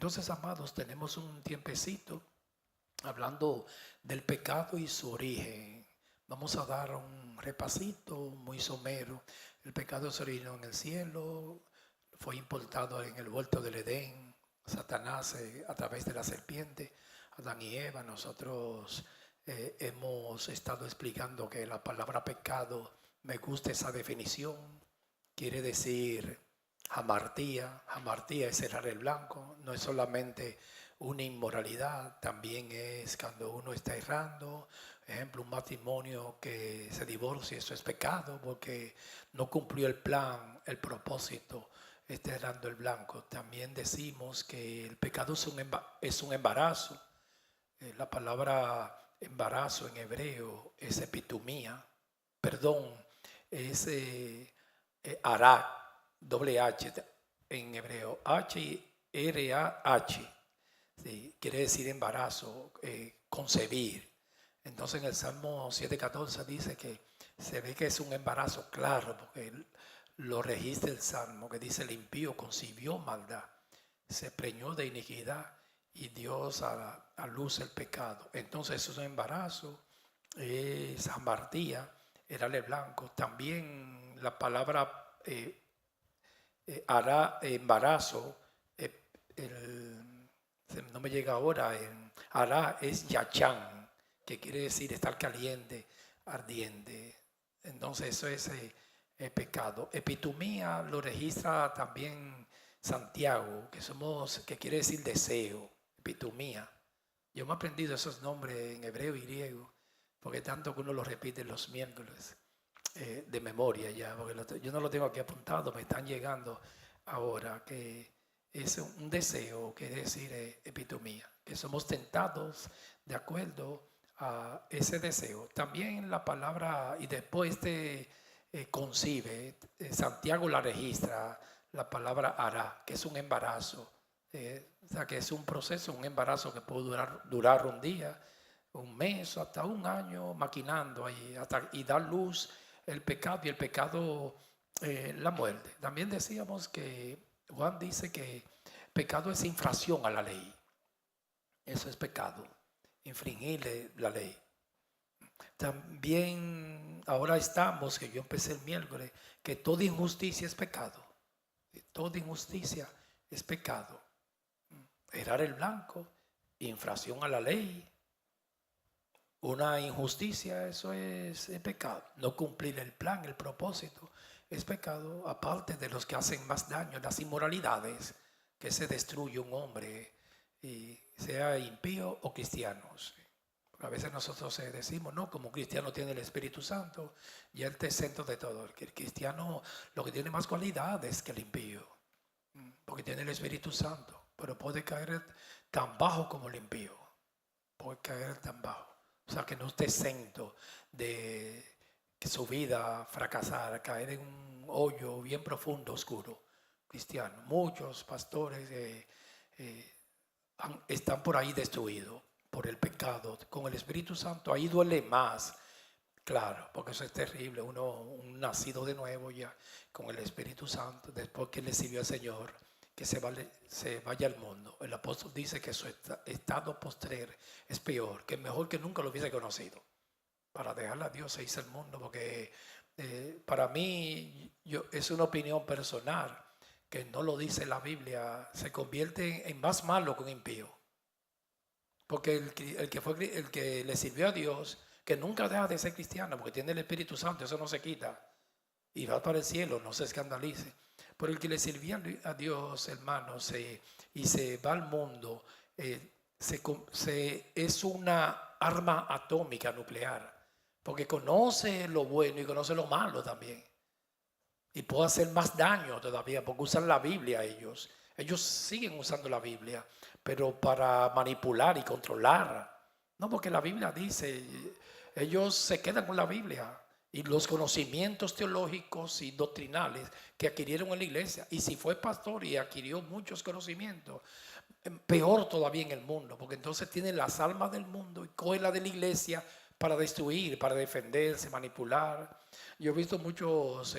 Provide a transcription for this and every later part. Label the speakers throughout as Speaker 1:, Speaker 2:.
Speaker 1: Entonces, amados, tenemos un tiempecito hablando del pecado y su origen. Vamos a dar un repasito muy somero. El pecado se originó en el cielo, fue importado en el huerto del Edén. Satanás, a través de la serpiente, Adán y Eva. Nosotros hemos estado explicando que la palabra pecado, me gusta esa definición, quiere decir hamartía. Hamartía es cerrar el blanco, no es solamente una inmoralidad, también es cuando uno está errando. Ejemplo, un matrimonio que se divorcia, eso es pecado porque no cumplió el plan, el propósito, está errando el blanco. También decimos que el pecado es un embarazo. La palabra embarazo en hebreo es epitumía, perdón, es hará, doble H en hebreo, H-R-A-H, ¿sí? Quiere decir embarazo, concebir. Entonces en el Salmo 7:14 dice que se ve que es un embarazo claro, porque lo registra el Salmo, que dice: el impío concibió maldad, se preñó de iniquidad y Dios a luz el pecado. Entonces eso es un embarazo, es hamartía, herale blanco. También la palabra hará embarazo, no me llega ahora, hará es yachán, que quiere decir estar caliente, ardiente. Entonces eso es pecado. Epitumía lo registra también Santiago, que quiere decir deseo, epitumía. Yo me he aprendido esos nombres en hebreo y griego, porque tanto que uno los repite los miércoles de memoria ya, porque yo no lo tengo aquí apuntado, me están llegando ahora, que es un deseo, que es decir, epitomía, que somos tentados de acuerdo a ese deseo. También la palabra, y después concibe, Santiago la registra, la palabra hará, que es un embarazo, o sea, que es un proceso, un embarazo que puede durar un día, un mes, hasta un año, maquinando ahí, y dar luz el pecado, y el pecado la muerte. También decíamos que Juan dice que pecado es infracción a la ley. Eso es pecado, infringir la ley. También ahora estamos, que yo empecé el miércoles, que toda injusticia es pecado. Toda injusticia es pecado. Errar el blanco, infracción a la ley. Una injusticia, eso es pecado. No cumplir el plan, el propósito, es pecado. Aparte de los que hacen más daño, las inmoralidades, que se destruye un hombre, y sea impío o cristianos. A veces nosotros decimos, no, como un cristiano tiene el Espíritu Santo, y él te centro de todo. Que el cristiano lo que tiene más cualidades que el impío, porque tiene el Espíritu Santo, pero puede caer tan bajo como el impío. Puede caer tan bajo. O sea, que no esté exento de que su vida fracasar, caer en un hoyo bien profundo, oscuro, cristiano. Muchos pastores están por ahí destruidos por el pecado. Con el Espíritu Santo ahí duele más, claro, porque eso es terrible. Un nacido de nuevo ya con el Espíritu Santo, después que le sirvió al Señor, que se vaya al mundo. El apóstol dice que su estado postrer es peor, que es mejor que nunca lo hubiese conocido. Para dejarle a Dios se hizo el mundo, porque para mí es una opinión personal, que no lo dice la Biblia, se convierte en más malo que un impío. Porque el que le sirvió a Dios, que nunca deja de ser cristiano, porque tiene el Espíritu Santo, eso no se quita, y va para el cielo, no se escandalice. Por el que le sirvía a Dios, hermanos, y se va al mundo, es una arma atómica nuclear, porque conoce lo bueno y conoce lo malo también. Y puede hacer más daño todavía, porque usan la Biblia ellos. Ellos siguen usando la Biblia, pero para manipular y controlar. No, porque la Biblia dice, ellos se quedan con la Biblia y los conocimientos teológicos y doctrinales que adquirieron en la iglesia. Y si fue pastor y adquirió muchos conocimientos, peor todavía en el mundo, porque entonces tiene las almas del mundo y coge la de la iglesia para destruir, para defenderse, manipular. Yo he visto muchos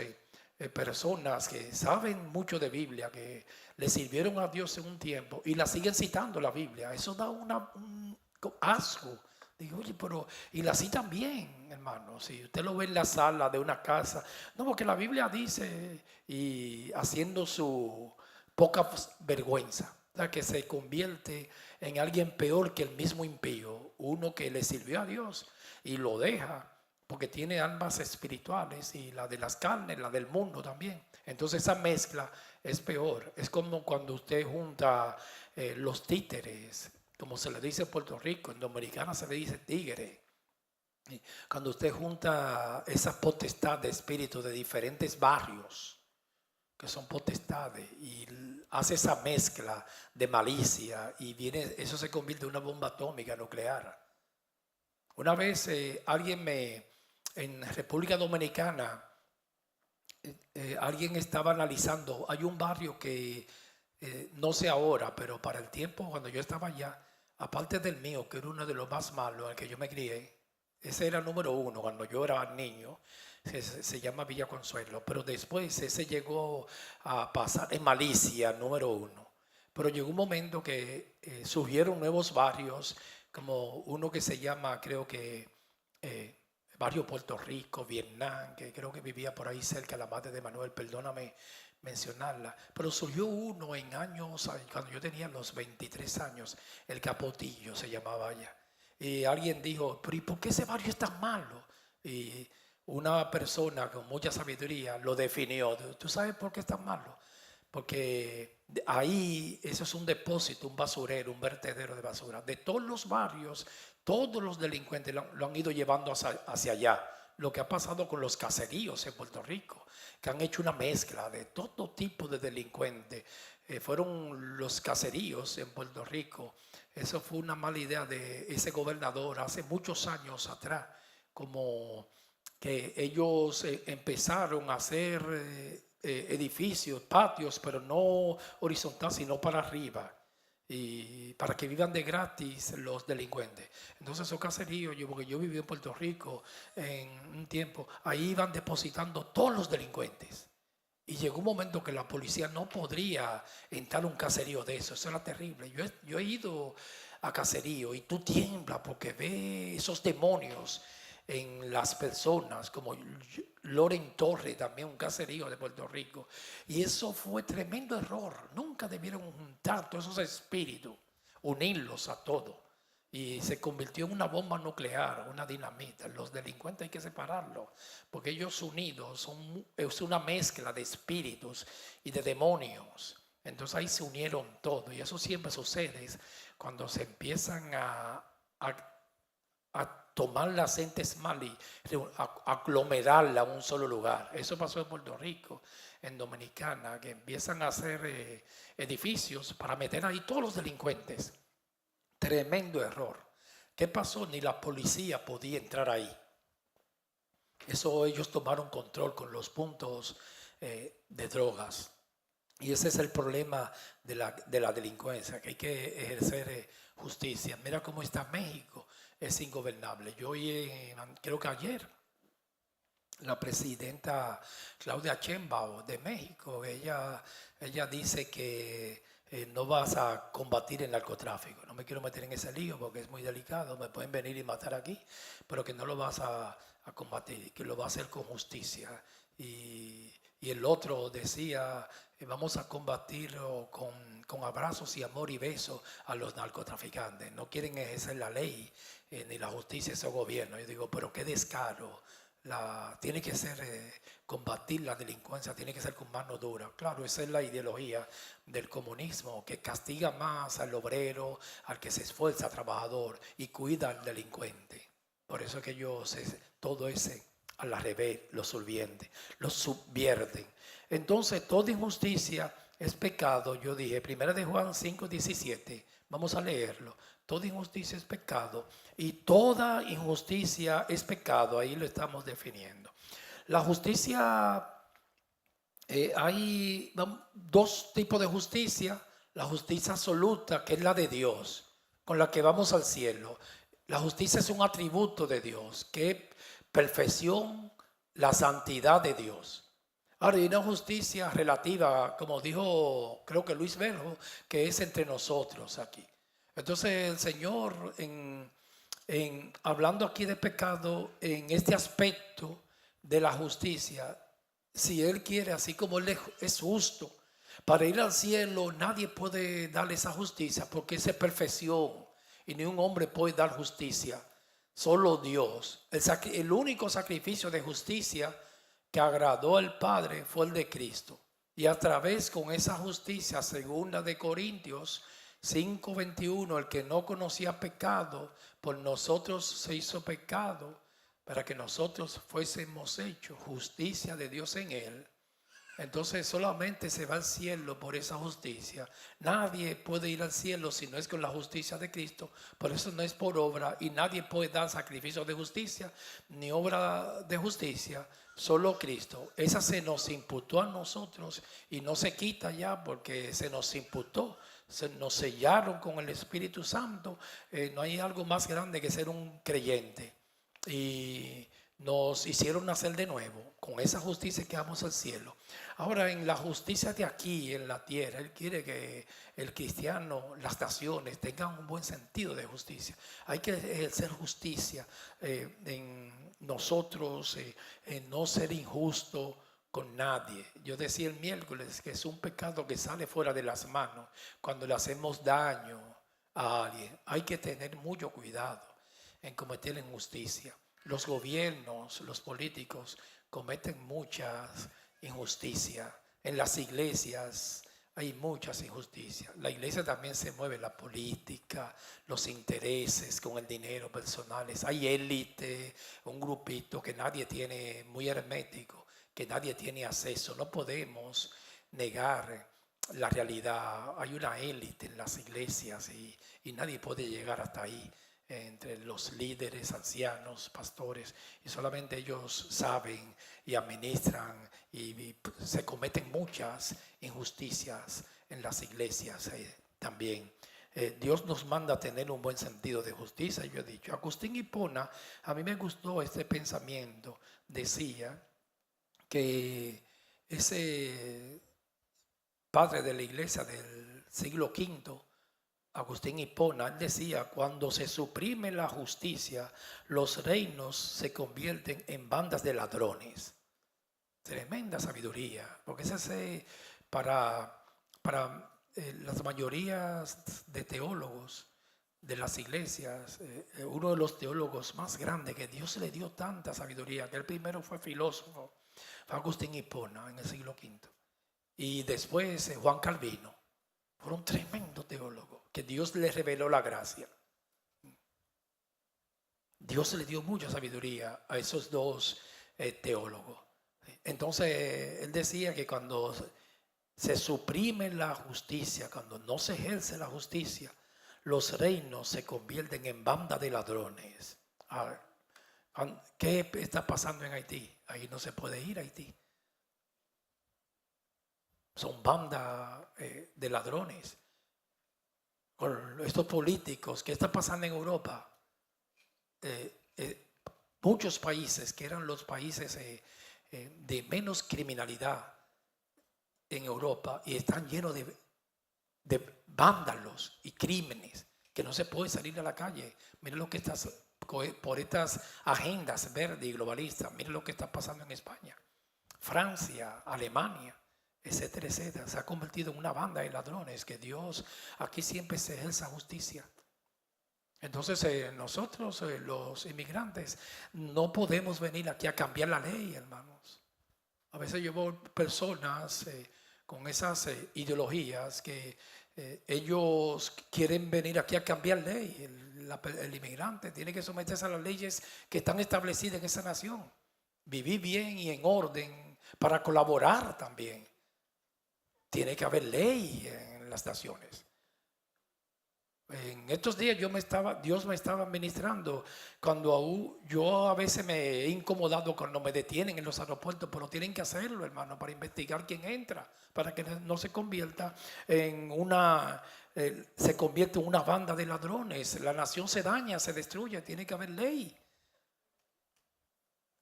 Speaker 1: personas que saben mucho de Biblia, que le sirvieron a Dios en un tiempo y la siguen citando la Biblia. Eso da un asco. Digo, oye, pero y la citan bien, hermano. Si usted lo ve en la sala de una casa, no, porque la Biblia dice, y haciendo su poca vergüenza, o sea, que se convierte en alguien peor que el mismo impío, uno que le sirvió a Dios y lo deja porque tiene almas espirituales, y la de las carnes, la del mundo también. Entonces esa mezcla es peor. Es como cuando usted junta los títeres, como se le dice en Puerto Rico, en Dominicana se le dice tigre. Cuando usted junta esa potestad de espíritu de diferentes barrios, que son potestades, y hace esa mezcla de malicia, y viene, eso se convierte en una bomba atómica nuclear. Una vez en República Dominicana, alguien estaba analizando, hay un barrio que no sé ahora, pero para el tiempo cuando yo estaba allá, aparte del mío, que era uno de los más malos al que yo me crié, ese era el número uno cuando yo era niño, se llama Villa Consuelo, pero después ese llegó a pasar en malicia, número uno. Pero llegó un momento que surgieron nuevos barrios, como uno que se llama, creo que barrio Puerto Rico, Vietnam, que creo que vivía por ahí cerca, la madre de Manuel, perdóname mencionarla, pero surgió uno en años, cuando yo tenía los 23 años, el Capotillo se llamaba allá. Y alguien dijo, pero ¿y por qué ese barrio es tan malo? Y una persona con mucha sabiduría lo definió. ¿Tú sabes por qué es tan malo? Porque ahí eso es un depósito, un basurero, un vertedero de basura. De todos los barrios, todos los delincuentes lo han ido llevando hacia allá. Lo que ha pasado con los caseríos en Puerto Rico, que han hecho una mezcla de todo tipo de delincuentes. Fueron los caseríos en Puerto Rico. Eso fue una mala idea de ese gobernador hace muchos años atrás, como que ellos empezaron a hacer edificios, patios, pero no horizontal, sino para arriba, y para que vivan de gratis los delincuentes. Entonces esos caseríos, porque yo viví en Puerto Rico en un tiempo, ahí iban depositando todos los delincuentes. Y llegó un momento que la policía no podría entrar a un caserío de eso era terrible. Yo he ido a caserío y tú tiemblas porque ves esos demonios en las personas, como Loren Torre, también un caserío de Puerto Rico. Y eso fue tremendo error. Nunca debieron juntar todos esos espíritus, unirlos a todos. Y se convirtió en una bomba nuclear, una dinamita. Los delincuentes hay que separarlos, porque ellos unidos es una mezcla de espíritus y de demonios. Entonces ahí se unieron todos, y eso siempre sucede cuando se empiezan a tomar las entes mal y aglomerarla a un solo lugar. Eso pasó en Puerto Rico, en Dominicana, que empiezan a hacer edificios para meter ahí todos los delincuentes. Tremendo error. ¿Qué pasó? Ni la policía podía entrar ahí. Eso ellos tomaron control con los puntos de drogas. Y ese es el problema de la delincuencia, que hay que ejercer justicia. Mira cómo está México, es ingobernable. Yo oí, creo que ayer, la presidenta Claudia Sheinbaum de México, ella dice que no vas a combatir el narcotráfico. No me quiero meter en ese lío porque es muy delicado, me pueden venir y matar aquí, pero que no lo vas a combatir, que lo va a hacer con justicia. Y el otro decía, vamos a combatirlo con abrazos y amor y besos a los narcotraficantes. No quieren ejercer la ley ni la justicia esos gobiernos. Yo digo, pero qué descaro. Tiene que ser combatir la delincuencia, tiene que ser con mano dura. Claro, esa es la ideología del comunismo, que castiga más al obrero, al que se esfuerza, trabajador, y cuida al delincuente. Por eso es que ellos todo ese a la revés lo subvierten. Entonces toda injusticia es pecado. Yo dije, 1 de Juan 5:17, vamos a leerlo. Toda injusticia es pecado y toda injusticia es pecado. Ahí lo estamos definiendo. La justicia, hay dos tipos de justicia. La justicia absoluta, que es la de Dios, con la que vamos al cielo. La justicia es un atributo de Dios, que es perfección, la santidad de Dios. Ahora, hay una justicia relativa, como dijo, creo que Luis Verjo, que es entre nosotros aquí. Entonces, el Señor, hablando aquí de pecado, en este aspecto de la justicia, si Él quiere, así como Él es justo, para ir al cielo nadie puede darle esa justicia porque esa es perfección y ni un hombre puede dar justicia, solo Dios. El único sacrificio de justicia que agradó al Padre fue el de Cristo. Y a través con esa justicia, segunda de Corintios 5:21, el que no conocía pecado, por nosotros se hizo pecado, para que nosotros fuésemos hechos justicia de Dios en él. Entonces solamente se va al cielo por esa justicia. Nadie puede ir al cielo si no es con la justicia de Cristo. Por eso no es por obra y nadie puede dar sacrificio de justicia ni obra de justicia. Solo Cristo. Esa se nos imputó a nosotros y no se quita ya porque se nos imputó. Nos sellaron con el Espíritu Santo. No hay algo más grande que ser un creyente. Y nos hicieron nacer de nuevo. Con esa justicia que vamos al cielo. Ahora, en la justicia de aquí, en la tierra, Él quiere que el cristiano, las naciones, tengan un buen sentido de justicia. Hay que ejercer justicia en nosotros, en no ser injusto con nadie. Yo decía el miércoles que es un pecado que sale fuera de las manos cuando le hacemos daño a alguien. Hay que tener mucho cuidado en cometer injusticia. Los gobiernos, los políticos cometen muchas injusticias. En las iglesias hay muchas injusticias. La iglesia también se mueve la política, los intereses con el dinero personales. Hay élite, un grupito que nadie tiene, muy hermético, que nadie tiene acceso. No podemos negar la realidad. Hay una élite en las iglesias y nadie puede llegar hasta ahí. Entre los líderes, ancianos, pastores, y solamente ellos saben y administran y se cometen muchas injusticias en las iglesias también. Dios nos manda a tener un buen sentido de justicia. Yo he dicho, Agustín Hipona, a mí me gustó este pensamiento, decía que ese padre de la iglesia del siglo V, Agustín Hipona, decía, cuando se suprime la justicia, los reinos se convierten en bandas de ladrones. Tremenda sabiduría, porque esa es para las mayorías de teólogos de las iglesias, uno de los teólogos más grandes, que Dios le dio tanta sabiduría, que el primero fue filósofo, fue Agustín Hipona en el siglo V. Y después Juan Calvino. Fue un tremendo teólogo, que Dios le reveló la gracia. Dios le dio mucha sabiduría a esos dos teólogos. Entonces, él decía que cuando se suprime la justicia, cuando no se ejerce la justicia, los reinos se convierten en banda de ladrones. ¿Qué está pasando en Haití? Ahí no se puede ir a Haití. Son bandas de ladrones. Con estos políticos, ¿qué está pasando en Europa? Muchos países que eran los países de menos criminalidad en Europa y están llenos de vándalos y crímenes, que no se puede salir a la calle. Miren lo que está por estas agendas verdes y globalistas. Miren lo que está pasando en España, Francia, Alemania, etcétera, etcétera. Se ha convertido en una banda de ladrones, que Dios aquí siempre se ejerza justicia. Entonces nosotros los inmigrantes no podemos venir aquí a cambiar la ley, hermanos. A veces yo veo personas con esas ideologías que ellos quieren venir aquí a cambiar ley. El inmigrante tiene que someterse a las leyes que están establecidas en esa nación. Vivir bien y en orden para colaborar también. Tiene que haber ley en las naciones. En estos días Dios me estaba ministrando cuando yo a veces me he incomodado cuando me detienen en los aeropuertos, pero tienen que hacerlo, hermano, para investigar quién entra, para que no se convierta en una banda de ladrones. La nación se daña, se destruye, tiene que haber ley.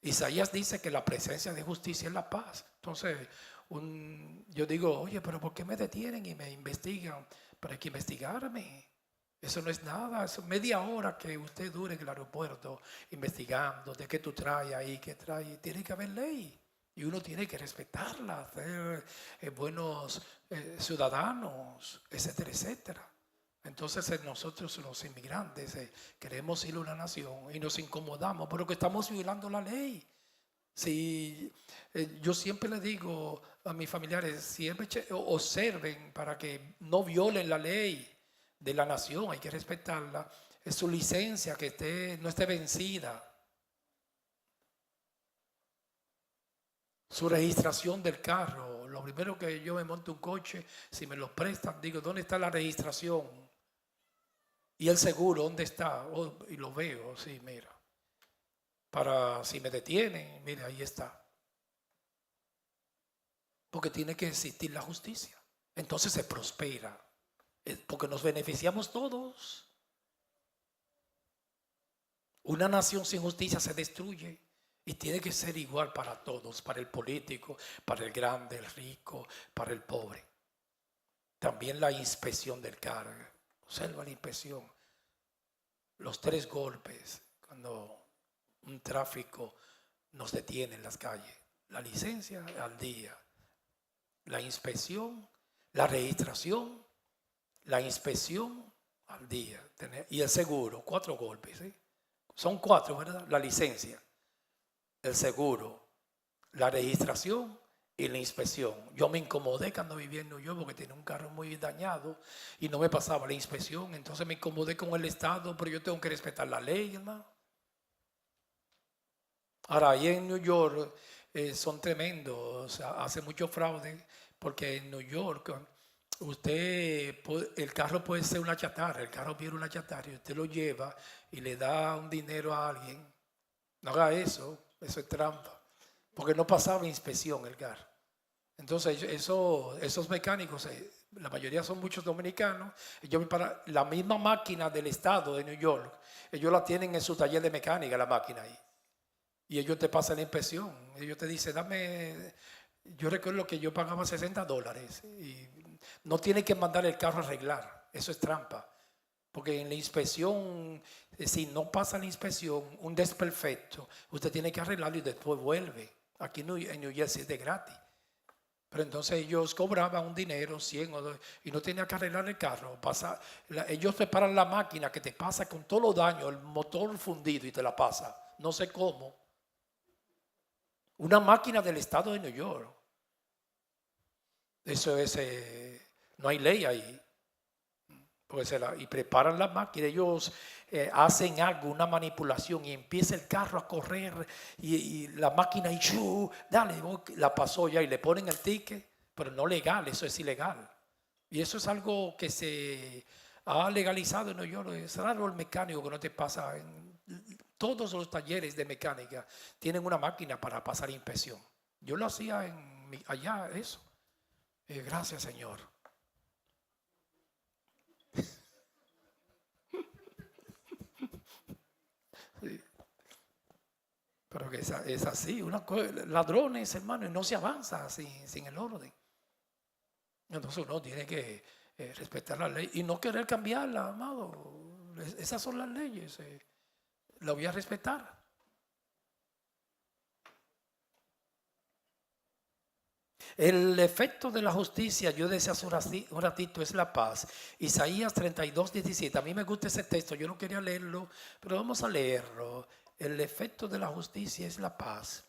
Speaker 1: Isaías dice que la presencia de justicia es la paz. Entonces, yo digo, oye, pero ¿por qué me detienen y me investigan? Pero hay que investigarme. Eso no es nada, eso es media hora que usted dure en el aeropuerto investigando de qué tú traes ahí, qué traes. Tiene que haber ley y uno tiene que respetarla, ser buenos ciudadanos, etcétera, etcétera. Entonces nosotros los inmigrantes queremos ir a una nación y nos incomodamos porque estamos violando la ley. Si, yo siempre le digo a mis familiares, siempre observen para que no violen la ley de la nación, hay que respetarla. Es su licencia que no esté vencida. Su registración del carro. Lo primero que yo me monto un coche, si me lo prestan, digo, ¿dónde está la registración? Y el seguro, ¿dónde está? Y lo veo, sí, mira. Para si me detienen, mira, ahí está. Porque tiene que existir la justicia. Entonces se prospera. Porque nos beneficiamos todos. Una nación sin justicia se destruye. Y tiene que ser igual para todos, para el político, para el grande, el rico, para el pobre. También la inspección del carro. Observa la inspección. Los 3 golpes cuando un tráfico nos detiene en las calles. La licencia al día. La inspección, la registración, la inspección al día. Y el seguro, 4 golpes. ¿Sí? Son 4, ¿verdad? La licencia, el seguro, la registración y la inspección. Yo me incomodé cuando vivía en New York porque tenía un carro muy dañado y no me pasaba la inspección. Entonces me incomodé con el Estado, pero yo tengo que respetar la ley, hermano. Ahora, ahí en New York son tremendos, o sea, hace mucho fraude porque en New York el carro puede ser una chatarra, el carro pierde una chatarra y usted lo lleva y le da un dinero a alguien. No haga eso es trampa, porque no pasaba inspección el carro. Entonces esos mecánicos, la mayoría son muchos dominicanos, ellos para la misma máquina del estado de New York, ellos la tienen en su taller de mecánica, la máquina ahí. Y ellos te pasan la inspección. Ellos te dicen, dame. Yo recuerdo que yo pagaba $60 y no tiene que mandar el carro a arreglar. Eso es trampa. Porque en la inspección, si no pasa la inspección, un desperfecto, usted tiene que arreglarlo y después vuelve. Aquí en New Jersey es de gratis. Pero entonces ellos cobraban un dinero, 100 o 2, y no tenía que arreglar el carro. Ellos preparan la máquina que te pasa con todos los daños, el motor fundido y te la pasa. No sé cómo. Una máquina del estado de New York. Eso es, no hay ley ahí. Y preparan la máquina, ellos hacen algo, una manipulación y empieza el carro a correr y la máquina y dale, la pasó ya y le ponen el ticket, pero no legal, eso es ilegal. Y eso es algo que se ha legalizado en New York. Es raro el mecánico que no te pasa todos los talleres de mecánica tienen una máquina para pasar inspección. Yo lo hacía allá, eso. Gracias, Señor. Sí. Pero que es así. Ladrones, hermano, y no se avanza sin el orden. Entonces uno tiene que respetar la ley y no querer cambiarla, amado. Esas son las leyes. La voy a respetar. El efecto de la justicia, yo decía hace un ratito, es la paz. Isaías 32:17. A mí me gusta ese texto, yo no quería leerlo, pero vamos a leerlo. El efecto de la justicia es la paz.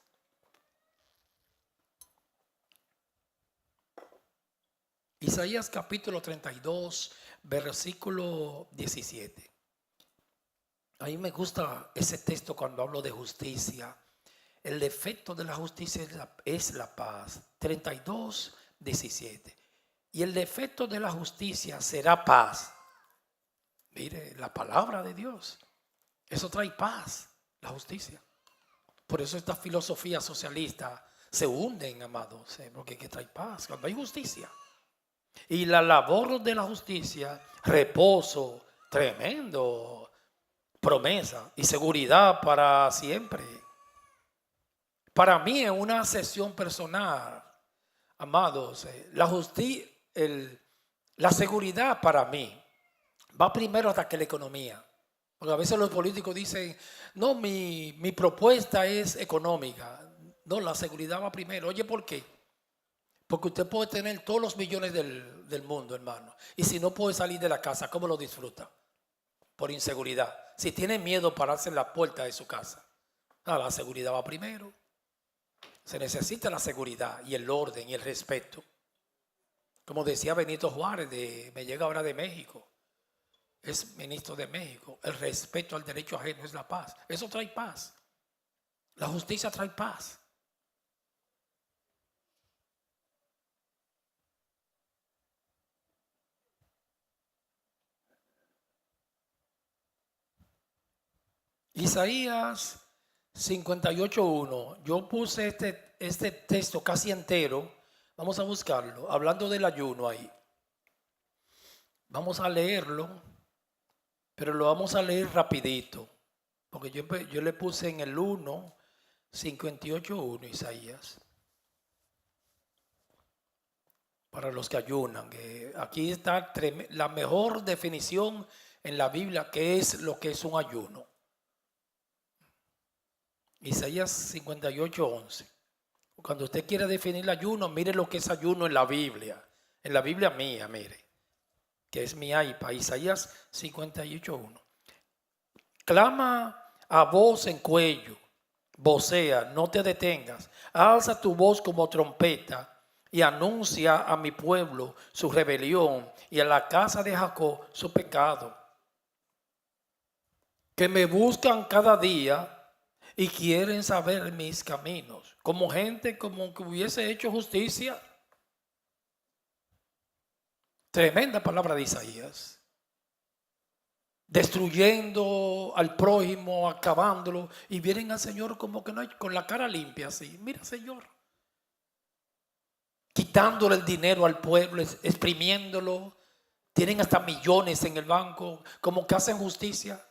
Speaker 1: Isaías capítulo 32, versículo 17. A mí me gusta ese texto cuando hablo de justicia. El efecto de la justicia es la paz. 32:17. Y el efecto de la justicia será paz. Mire, la palabra de Dios. Eso trae paz, la justicia. Por eso esta filosofía socialista se hunden, amados, porque que trae paz cuando hay justicia. Y la labor de la justicia, reposo, tremendo, promesa y seguridad para siempre. Para mí, en una sesión personal, amados, la seguridad para mí va primero hasta que la economía. Porque a veces los políticos dicen, no, mi propuesta es económica. No, la seguridad va primero. Oye, ¿por qué? Porque usted puede tener todos los millones del mundo, hermano. Y si no puede salir de la casa, ¿cómo lo disfruta? Por inseguridad. Si tiene miedo pararse en la puerta de su casa. La seguridad va primero. Se necesita la seguridad y el orden y el respeto. Como decía Benito Juárez, me llega ahora de México. Es ministro de México. El respeto al derecho ajeno es la paz. Eso trae paz. La justicia trae paz. Isaías 58:1. Yo puse este texto casi entero. Vamos a buscarlo. Hablando del ayuno ahí. Vamos a leerlo. Pero lo vamos a leer rapidito. Porque yo le puse en el 1, 58:1 Isaías. Para los que ayunan. Aquí está la mejor definición en la Biblia que es lo que es un ayuno. Isaías 58:11. Cuando usted quiera definir el ayuno, mire lo que es ayuno en la Biblia. En la Biblia mía, mire. Que es mi iPad. Isaías 58:1. Clama a voz en cuello. Vocea, no te detengas. Alza tu voz como trompeta y anuncia a mi pueblo su rebelión y a la casa de Jacob su pecado. Que me buscan cada día y quieren saber mis caminos, como gente como que hubiese hecho justicia. Tremenda palabra de Isaías. Destruyendo al prójimo, acabándolo, y vienen al Señor como que no hay, con la cara limpia así. Mira, Señor, quitándole el dinero al pueblo, exprimiéndolo. Tienen hasta millones en el banco, como que hacen justicia.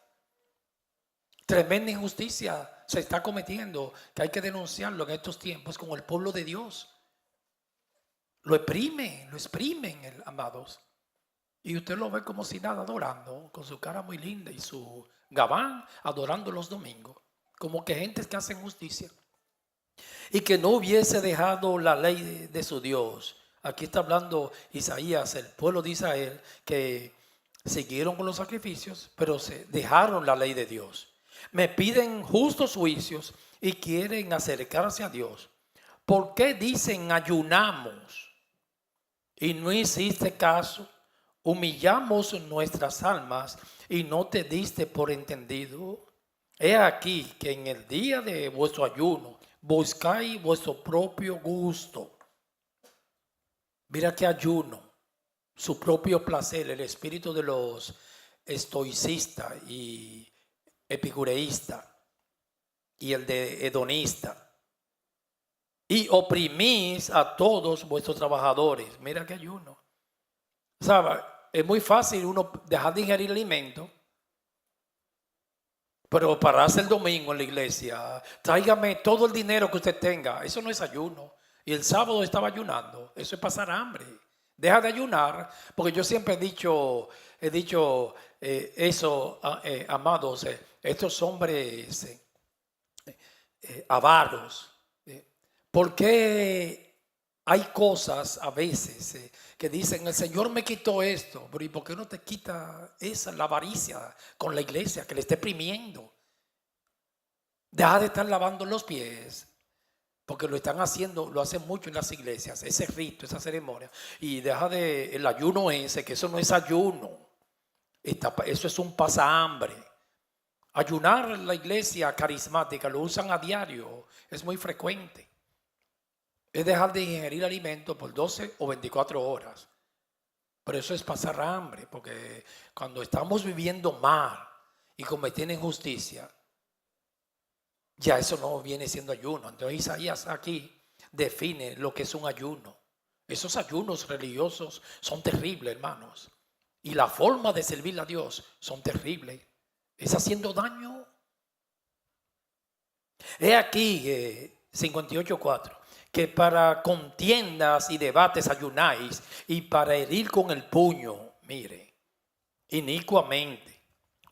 Speaker 1: Tremenda injusticia se está cometiendo, que hay que denunciarlo en estos tiempos con el pueblo de Dios. Lo exprimen, amados. Y usted lo ve como si nada adorando, con su cara muy linda y su gabán adorando los domingos. Como que gentes que hacen justicia. Y que no hubiese dejado la ley de su Dios. Aquí está hablando Isaías, el pueblo de Israel, que siguieron con los sacrificios, pero se dejaron la ley de Dios. Me piden justos juicios y quieren acercarse a Dios. ¿Por qué dicen ayunamos y no hiciste caso? Humillamos nuestras almas y no te diste por entendido. He aquí que en el día de vuestro ayuno buscáis vuestro propio gusto. Mira que ayuno, su propio placer, el espíritu de los estoicistas y epicureístas y el de hedonista. Y oprimís a todos vuestros trabajadores. Mira que ayuno. ¿Sabe? Es muy fácil uno dejar de ingerir alimento, pero pararse el domingo en la iglesia, tráigame todo el dinero que usted tenga. Eso no es ayuno. Y el sábado estaba ayunando. Eso es pasar hambre. Deja de ayunar, porque yo siempre he dicho eso, amados, estos hombres avaros. ¿Por qué hay cosas a veces que dicen, el Señor me quitó esto, pero ¿y por qué no te quita la avaricia con la iglesia que le esté exprimiendo? Deja de estar lavando los pies, porque lo están haciendo, lo hacen mucho en las iglesias, ese rito, esa ceremonia, y deja de el ayuno ese, que eso no es ayuno, eso es un pasahambre. Ayunar en la iglesia carismática, lo usan a diario, es muy frecuente. Es dejar de ingerir alimento por 12 o 24 horas. Pero eso es pasar hambre, porque cuando estamos viviendo mal y cometiendo injusticia, ya eso no viene siendo ayuno. Entonces Isaías aquí define lo que es un ayuno. Esos ayunos religiosos son terribles, hermanos. Y la forma de servir a Dios son terribles. Es haciendo daño. He aquí 58:4. Que para contiendas y debates ayunáis, y para herir con el puño, mire, inicuamente.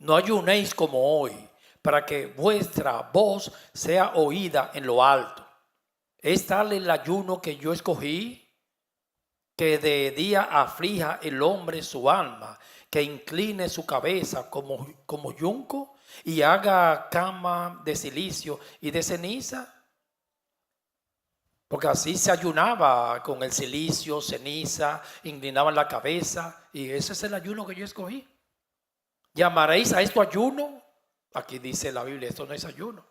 Speaker 1: No ayunéis como hoy, para que vuestra voz sea oída en lo alto. ¿Es tal el ayuno que yo escogí? Que de día aflija el hombre su alma, que incline su cabeza como yunco y haga cama de silicio y de ceniza. Porque así se ayunaba con el silicio, ceniza, inclinaban la cabeza, y ese es el ayuno que yo escogí. ¿Llamaréis a esto ayuno? Aquí dice la Biblia, esto no es ayuno.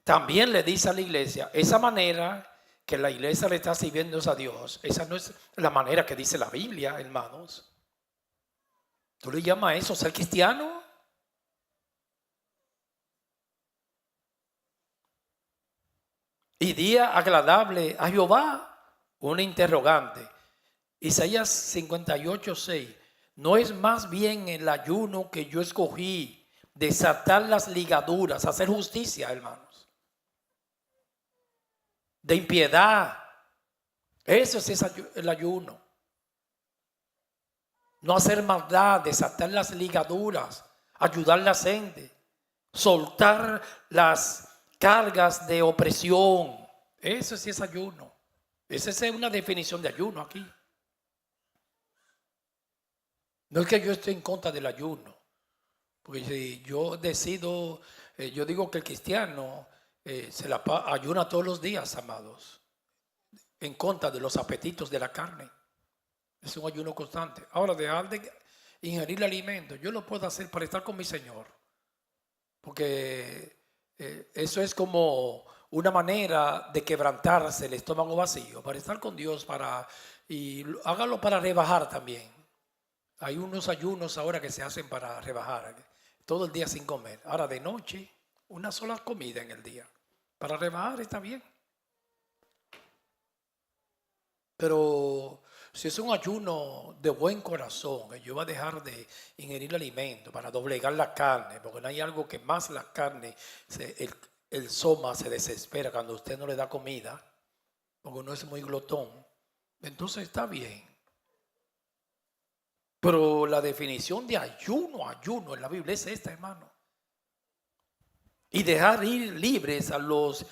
Speaker 1: También le dice a la iglesia, esa manera que la iglesia le está sirviendo a Dios, esa no es la manera que dice la Biblia, hermanos. ¿Tú le llamas a eso ser cristiano? Y día agradable a Jehová, una interrogante. Isaías 58:6. ¿No es más bien el ayuno que yo escogí, desatar las ligaduras, hacer justicia, hermanos? De impiedad. Eso es el ayuno. No hacer maldad, desatar las ligaduras, ayudar a la gente, soltar las cargas de opresión. Eso sí es ayuno. Esa es una definición de ayuno aquí. No es que yo esté en contra del ayuno, porque si yo decido, yo digo que el cristiano ayuna todos los días, amados, en contra de los apetitos de la carne. Es un ayuno constante. Ahora, dejar de ingerir alimento, yo lo puedo hacer para estar con mi Señor, porque eso es como una manera de quebrantarse el estómago vacío, para estar con Dios, y hágalo para rebajar también. Hay unos ayunos ahora que se hacen para rebajar, todo el día sin comer. Ahora de noche, una sola comida en el día. Para rebajar está bien. Pero si es un ayuno de buen corazón, que yo voy a dejar de ingerir alimento para doblegar la carne, porque no hay algo que más la carne, el soma se desespera cuando usted no le da comida, porque uno es muy glotón, entonces está bien. Pero la definición de ayuno en la Biblia es esta, hermano. Y dejar ir libres a los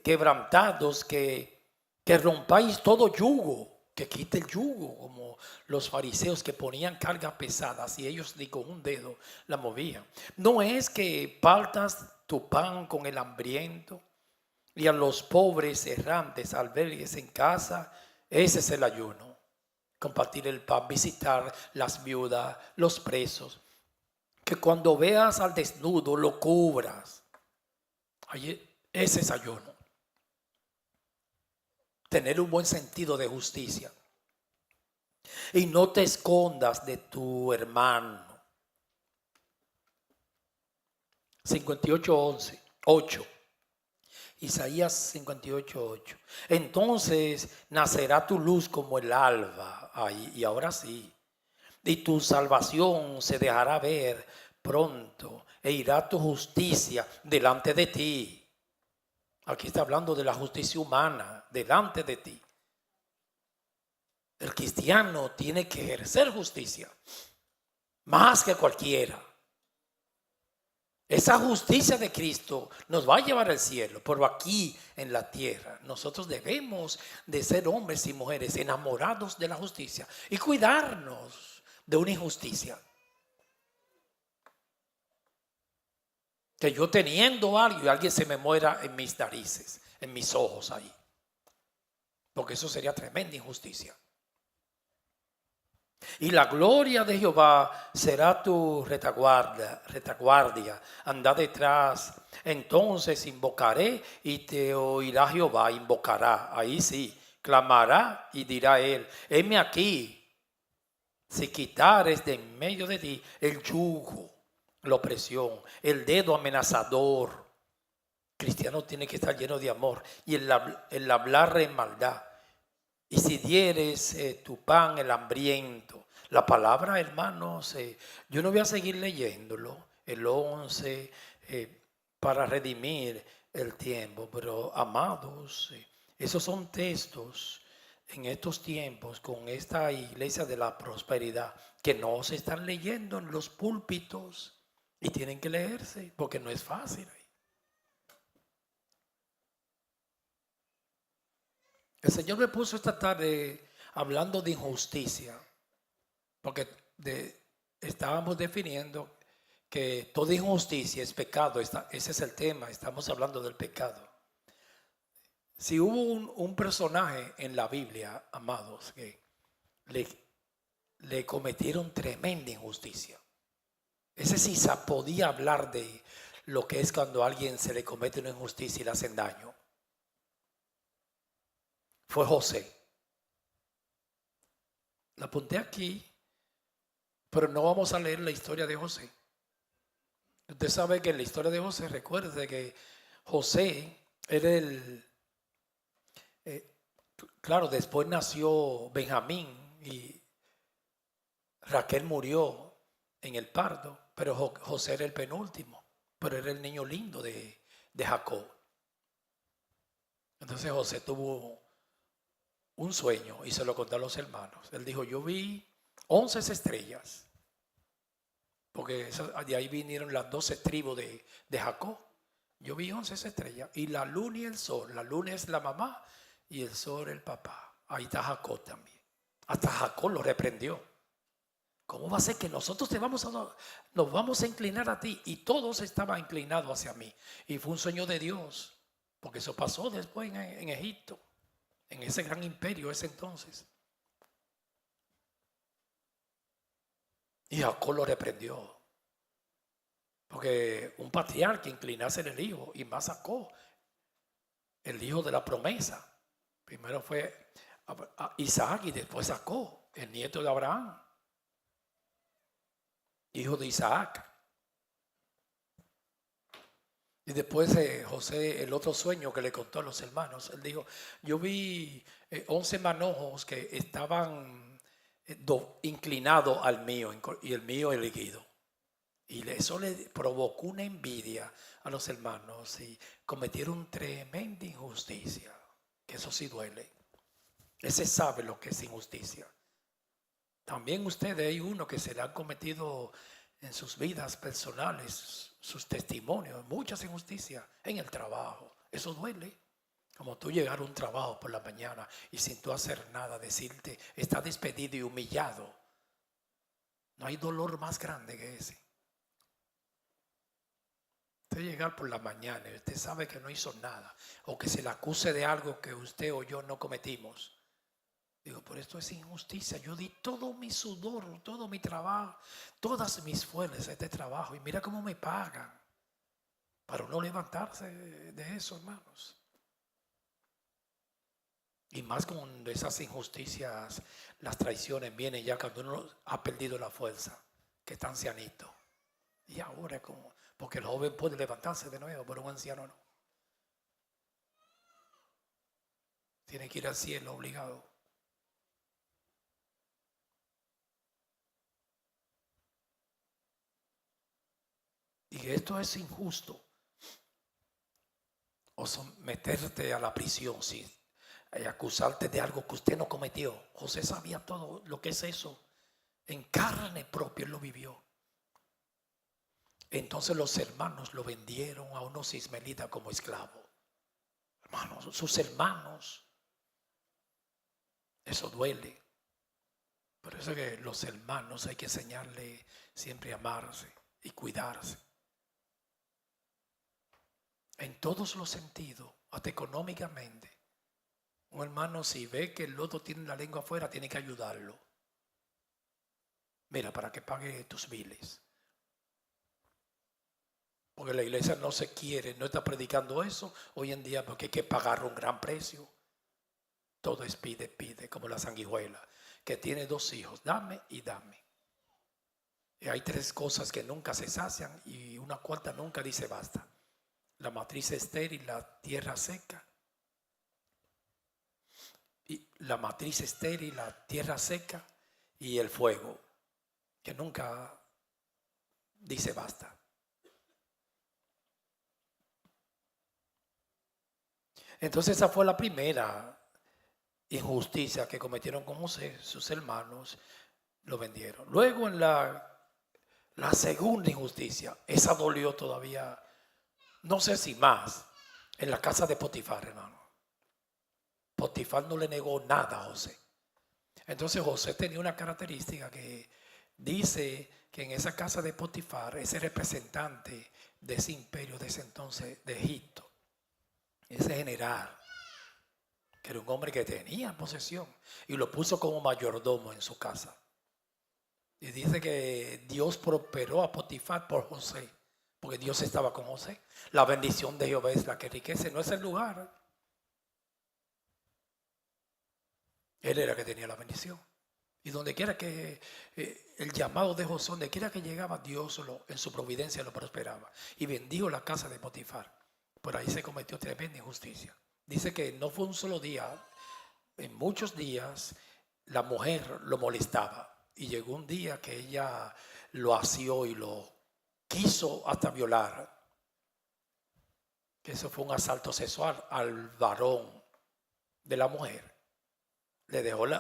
Speaker 1: quebrantados, que rompáis todo yugo, que quite el yugo, como los fariseos que ponían cargas pesadas y ellos ni con un dedo la movían. No es que partas tu pan con el hambriento y a los pobres errantes albergues en casa. Ese es el ayuno. Compartir el pan, visitar las viudas, los presos. Que cuando veas al desnudo lo cubras. Ese es ayuno. Tener un buen sentido de justicia. Y no te escondas de tu hermano. 58:8. Isaías 58:8. Entonces nacerá tu luz como el alba. Y ahora sí. Y tu salvación se dejará ver pronto. E irá tu justicia delante de ti. Aquí está hablando de la justicia humana delante de ti. El cristiano tiene que ejercer justicia más que cualquiera. Esa justicia de Cristo nos va a llevar al cielo, pero aquí en la tierra nosotros debemos de ser hombres y mujeres enamorados de la justicia y cuidarnos de una injusticia. Que yo teniendo algo y alguien se me muera en mis narices, en mis ojos ahí. Porque eso sería tremenda injusticia. Y la gloria de Jehová será tu retaguardia. Anda detrás. Entonces invocaré y te oirá Jehová, invocará. Ahí sí, clamará y dirá él, heme aquí. Si quitares de en medio de ti el yugo, la opresión, el dedo amenazador. Cristiano tiene que estar lleno de amor y el hablar en maldad. Y si dieres tu pan el hambriento. La palabra, hermanos, yo no voy a seguir leyéndolo. El 11, para redimir el tiempo, pero amados, esos son textos en estos tiempos con esta iglesia de la prosperidad que no se están leyendo en los púlpitos y tienen que leerse porque no es fácil. El Señor me puso esta tarde hablando de injusticia, porque estábamos definiendo que toda injusticia es pecado. Ese es el tema, estamos hablando del pecado. Si hubo un personaje en la Biblia, amados, que le cometieron tremenda injusticia. Ese sí podía hablar de lo que es cuando a alguien se le comete una injusticia y le hacen daño. Fue José. La apunté aquí, pero no vamos a leer la historia de José. Usted sabe que en la historia de José, recuerde que José era claro, después nació Benjamín y Raquel murió en el parto, pero José era el penúltimo, pero era el niño lindo de Jacob. Entonces José tuvo un sueño y se lo contó a los hermanos. Él dijo, yo vi 11 estrellas, porque de ahí vinieron las 12 tribus de Jacob. Yo vi 11 estrellas y la luna y el sol. La luna es la mamá y el sol el papá. Ahí está Jacob también. Hasta Jacob lo reprendió. ¿Cómo va a ser que nosotros nos vamos a inclinar a ti? Y todos estaban inclinados hacia mí. Y fue un sueño de Dios, porque eso pasó después en Egipto, en ese gran imperio ese entonces. Y Jacob lo reprendió. Porque un patriarca inclinase en el hijo, y más Jacob, el hijo de la promesa. Primero fue Isaac y después Jacob, el nieto de Abraham, hijo de Isaac. Y después José, el otro sueño que le contó a los hermanos, él dijo, yo vi 11 manojos que estaban inclinados al mío y el mío elegido. Y eso le provocó una envidia a los hermanos y cometieron tremenda injusticia, que eso sí duele. Ese sabe lo que es injusticia. También ustedes, hay uno que se le han cometido en sus vidas personales, sus testimonios, muchas injusticias en el trabajo. Eso duele. Como tú llegar a un trabajo por la mañana y sin tú hacer nada, decirte, está despedido y humillado. No hay dolor más grande que ese. Usted llegar por la mañana y usted sabe que no hizo nada, o que se le acuse de algo que usted o yo no cometimos. Digo, por esto es injusticia. Yo di todo mi sudor, todo mi trabajo, todas mis fuerzas a este trabajo y mira cómo me pagan. Para no levantarse de eso, hermanos. Y más cuando esas injusticias, las traiciones vienen ya cuando uno ha perdido la fuerza, que está ancianito. Y ahora como, porque el joven puede levantarse de nuevo, pero un anciano no. Tiene que ir al cielo obligado. Y esto es injusto. O someterte a la prisión, sí, acusarte de algo que usted no cometió. José sabía todo lo que es eso. En carne propia él lo vivió. Entonces los hermanos lo vendieron a unos ismaelitas como esclavo. Hermanos, sus hermanos. Eso duele. Por eso que los hermanos hay que enseñarle siempre a amarse y cuidarse. En todos los sentidos, hasta económicamente. Un hermano, si ve que el otro tiene la lengua afuera, tiene que ayudarlo. Mira, para que pague tus biles. Porque la iglesia no se quiere, no está predicando eso hoy en día porque hay que pagar un gran precio. Todo es pide, como la sanguijuela, que tiene 2 hijos, dame y dame. Y hay 3 cosas que nunca se sacian y una cuarta nunca dice basta. La matriz estéril, la tierra seca. Y la matriz estéril, la tierra seca y el fuego, que nunca dice basta. Entonces esa fue la primera injusticia que cometieron con José. Sus hermanos lo vendieron. Luego en la segunda injusticia, esa dolió todavía, no sé si más, en la casa de Potifar, hermano. Potifar no le negó nada a José. Entonces José tenía una característica que dice que en esa casa de Potifar, ese representante de ese imperio de ese entonces de Egipto, ese general, que era un hombre que tenía posesión, y lo puso como mayordomo en su casa. Y dice que Dios prosperó a Potifar por José, porque Dios estaba con José. La bendición de Jehová es la que enriquece, no es el lugar. Él era el que tenía la bendición. Y donde quiera que el llamado de José, donde quiera que llegaba, Dios en su providencia lo prosperaba. Y bendijo la casa de Potifar. Por ahí se cometió tremenda injusticia. Dice que no fue un solo día, en muchos días la mujer lo molestaba. Y llegó un día que ella lo asió y lo quiso hasta violar. Que eso fue un asalto sexual al varón de la mujer.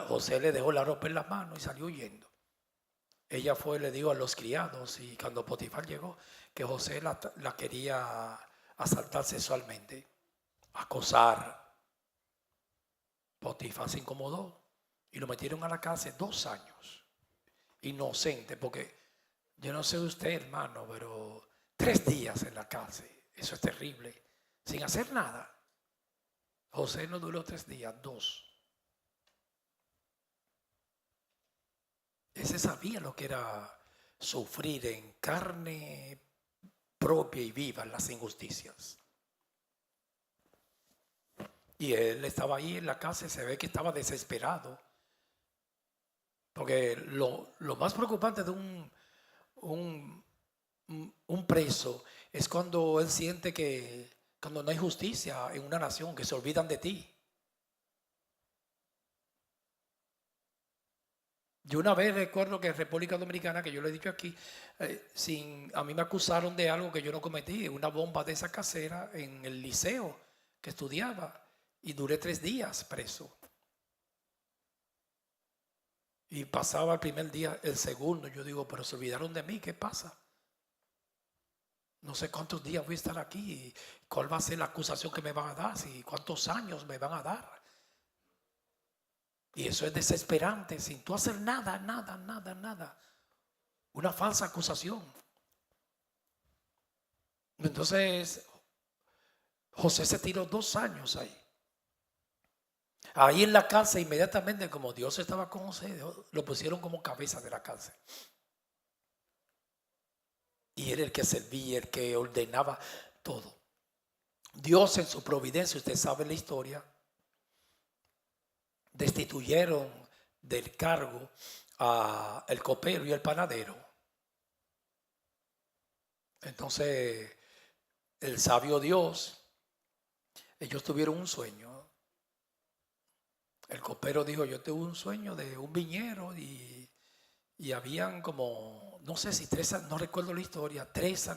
Speaker 1: José le dejó la ropa en las manos y salió huyendo. Ella fue, le dijo a los criados, y cuando Potifar llegó, que José la quería asaltar sexualmente, acosar. Potifar se incomodó y lo metieron a la cárcel 2 años. Inocente, porque yo no sé de usted, hermano, pero 3 días en la cárcel, eso es terrible, sin hacer nada. José no duró 3 días, 2. Ese sabía lo que era sufrir en carne propia y viva las injusticias. Y él estaba ahí en la casa y se ve que estaba desesperado. Porque lo más preocupante de un preso es cuando él siente que cuando no hay justicia en una nación, que se olvidan de ti. Yo una vez recuerdo que en República Dominicana, que yo lo he dicho aquí, a mí me acusaron de algo que yo no cometí, una bomba de esa casera en el liceo que estudiaba, y duré 3 días preso. Y pasaba el primer día, el segundo, yo digo, pero se olvidaron de mí, ¿qué pasa? No sé cuántos días voy a estar aquí, cuál va a ser la acusación que me van a dar, cuántos años me van a dar. Y eso es desesperante, sin tú hacer nada. Una falsa acusación. Entonces, José se tiró 2 años ahí. Ahí en la cárcel, inmediatamente, como Dios estaba con José, lo pusieron como cabeza de la cárcel. Y era el que servía, el que ordenaba todo. Dios en su providencia, usted sabe la historia, destituyeron del cargo al copero y el panadero. Entonces, el sabio Dios, ellos tuvieron un sueño. El copero dijo, yo tuve un sueño de un viñero y habían como, no sé si 3, no recuerdo la historia, 3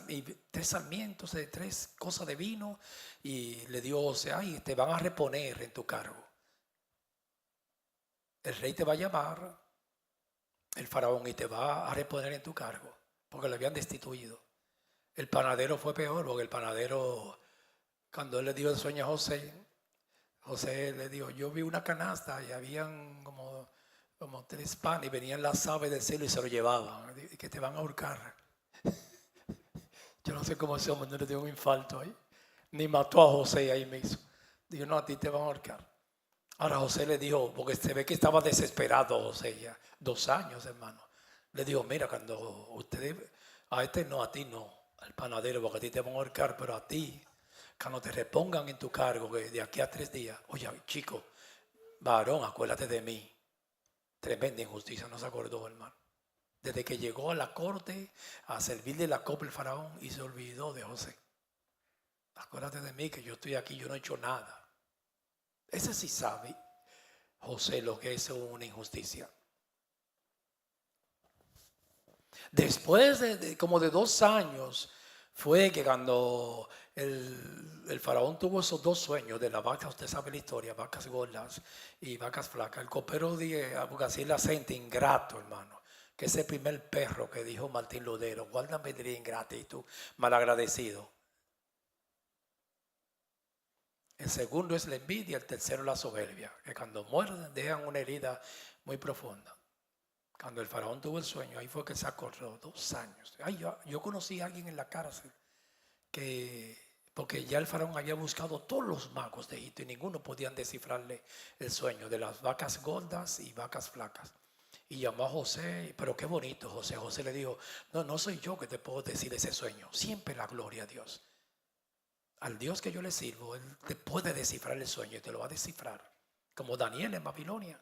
Speaker 1: sarmientos de 3 cosas de vino, y le dio, o sea, y te van a reponer en tu cargo. El rey te va a llamar, el faraón, y te va a reponer en tu cargo, porque lo habían destituido. El panadero fue peor, porque el panadero, cuando él le dio el sueño a José le dijo, yo vi una canasta y habían como 3 panes y venían las aves del cielo y se lo llevaban, que te van a ahorcar. Yo no sé cómo ese hombre no le dio un infarto ahí, ni mató a José ahí mismo. Dijo, no, a ti te van a ahorcar. Ahora José le dijo, porque se ve que estaba desesperado José ya, 2 años, hermano. Le dijo, mira, cuando ustedes, a este no, a ti no, al panadero, porque a ti te van a ahorcar, pero a ti, cuando te repongan en tu cargo, que de aquí a 3 días, oye, chico, varón, acuérdate de mí. Tremenda injusticia, no se acordó, hermano. Desde que llegó a la corte a servirle la copa al faraón y se olvidó de José. Acuérdate de mí, que yo estoy aquí, yo no he hecho nada. Ese sí sabe, José, lo que es una injusticia. Después de como de 2 años, fue que cuando el faraón tuvo esos dos sueños de las vacas, usted sabe la historia, vacas gordas y vacas flacas. El copero dije, porque así la gente ingrato, hermano, que ese primer perro que dijo Martín Lutero, guárdame de la ingratitud, malagradecido. El segundo es la envidia, el tercero la soberbia, que cuando mueren dejan una herida muy profunda. Cuando el faraón tuvo el sueño, ahí fue que se acordó, 2 años. Ay, yo conocí a alguien en la cárcel porque ya el faraón había buscado todos los magos de Egipto y ninguno podían descifrarle el sueño de las vacas gordas y vacas flacas. Y llamó a José, pero qué bonito José. José le dijo, no soy yo que te puedo decir ese sueño, siempre la gloria a Dios. Al Dios que yo le sirvo, Él te puede descifrar el sueño y te lo va a descifrar. Como Daniel en Babilonia.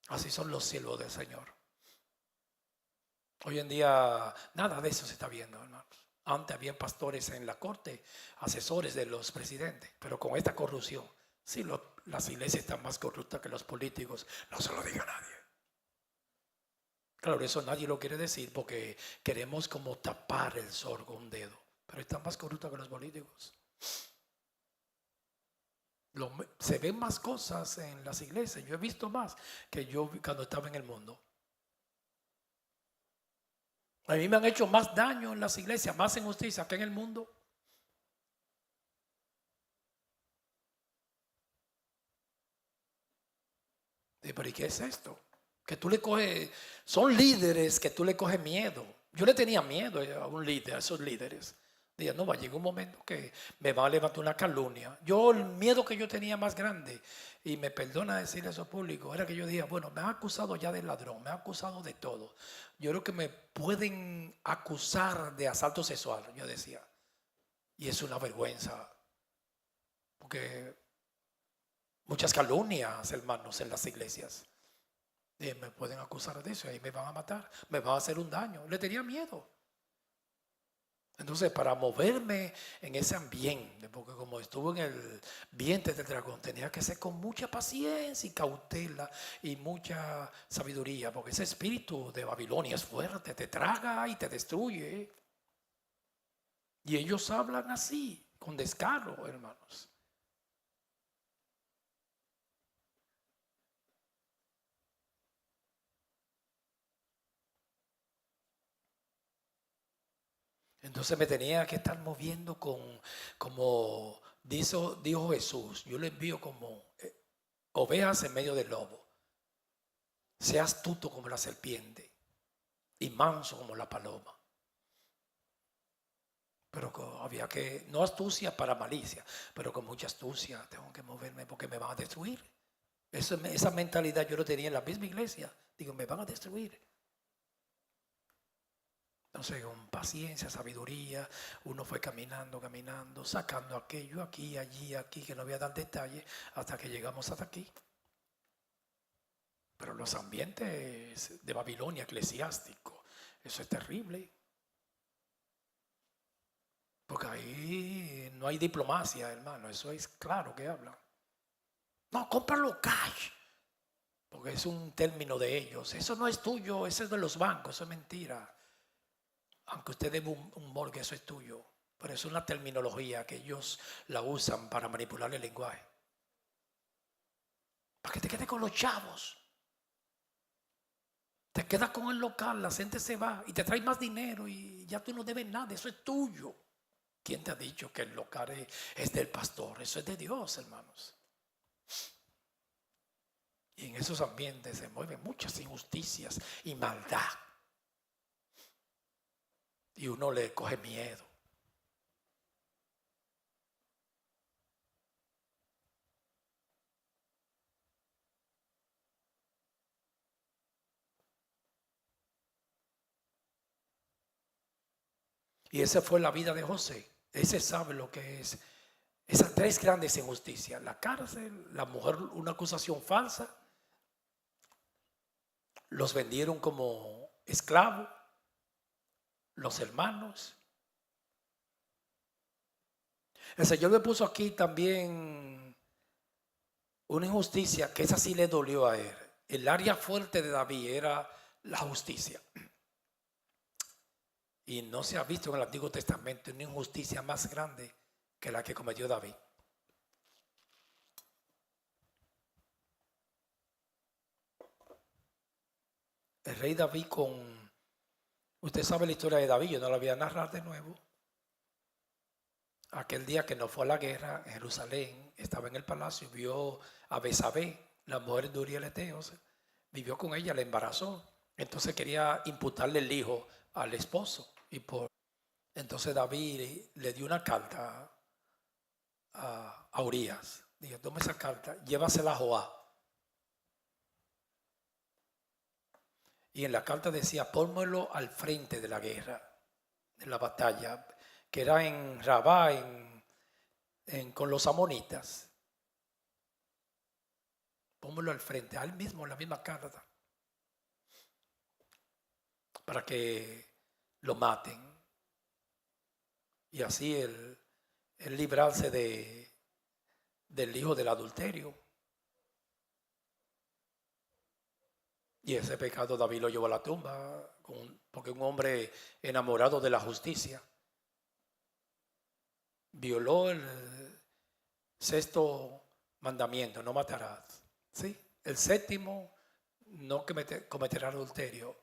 Speaker 1: Así son los siervos del Señor. Hoy en día nada de eso se está viendo, hermanos. Antes había pastores en la corte, asesores de los presidentes, pero con esta corrupción, sí, las iglesias están más corruptas que los políticos, no se lo diga a nadie. Claro, eso nadie lo quiere decir porque queremos como tapar el sol con un dedo, pero están más corruptas que los políticos. Se ven más cosas en las iglesias, yo he visto más que yo cuando estaba en el mundo. A mí me han hecho más daño en las iglesias, más injusticia que en el mundo. Pero ¿y qué es esto? Que tú le coges, son líderes que tú le coges miedo. Yo le tenía miedo a un líder, a esos líderes. Dije, no, va a llegar un momento que me va a levantar una calumnia. El miedo que yo tenía más grande, y me perdona decir eso público, era que yo dije, bueno, me han acusado ya de ladrón, me han acusado de todo. Yo creo que me pueden acusar de asalto sexual, yo decía. Y es una vergüenza, porque muchas calumnias, hermanos, en las iglesias. Y me pueden acusar de eso y ahí me van a matar, me van a hacer un daño. Le tenía miedo. Entonces, para moverme en ese ambiente, porque como estuve en el vientre del dragón, tenía que ser con mucha paciencia y cautela y mucha sabiduría, porque ese espíritu de Babilonia es fuerte, te traga y te destruye. Y ellos hablan así, con descaro, hermanos. Entonces me tenía que estar moviendo como dijo Jesús, yo le envío como ovejas en medio del lobo. Sea astuto como la serpiente y manso como la paloma. Pero había que, no astucia para malicia, pero con mucha astucia tengo que moverme porque me van a destruir. Esa mentalidad yo lo tenía en la misma iglesia. Digo, me van a destruir. Entonces, con paciencia, sabiduría, uno fue caminando, sacando aquello, aquí, allí, aquí, que no voy a dar detalles, hasta que llegamos hasta aquí. Pero los ambientes de Babilonia eclesiástico, eso es terrible. Porque ahí no hay diplomacia, hermano, eso es claro que hablan. No, cómpralo cash, porque es un término de ellos. Eso no es tuyo, eso es de los bancos, eso es mentira. Aunque usted debe un morgue, eso es tuyo. Pero es una terminología que ellos la usan para manipular el lenguaje. Para que te quedes con los chavos. Te quedas con el local, la gente se va y te trae más dinero y ya tú no debes nada, eso es tuyo. ¿Quién te ha dicho que el local es del pastor? Eso es de Dios, hermanos. Y en esos ambientes se mueven muchas injusticias y maldad. Y uno le coge miedo. Y esa fue la vida de José. Ese sabe lo que es esas 3 grandes injusticias. La cárcel, la mujer, una acusación falsa. Los vendieron como esclavos. Los hermanos. El Señor me puso aquí también una injusticia que esa sí le dolió a él. El área fuerte de David era la justicia. Y no se ha visto en el Antiguo Testamento una injusticia más grande que la que cometió David. El rey David usted sabe la historia de David, yo no la voy a narrar de nuevo. Aquel día que no fue a la guerra en Jerusalén, estaba en el palacio, vio a Betsabé, la mujer de Uriel Eteo, vivió con ella, la embarazó. Entonces quería imputarle el hijo al esposo. Entonces David le dio una carta a Urias. Dijo, toma esa carta, llévasela a Joab. Y en la carta decía, pónmelo al frente de la guerra, de la batalla, que era en Rabá, con los amonitas. Pónmelo al frente, a él mismo, en la misma carta, para que lo maten. Y así él librarse del hijo del adulterio. Y ese pecado David lo llevó a la tumba, porque un hombre enamorado de la justicia violó el sexto mandamiento, no matarás. ¿Sí? El séptimo, no cometerás adulterio.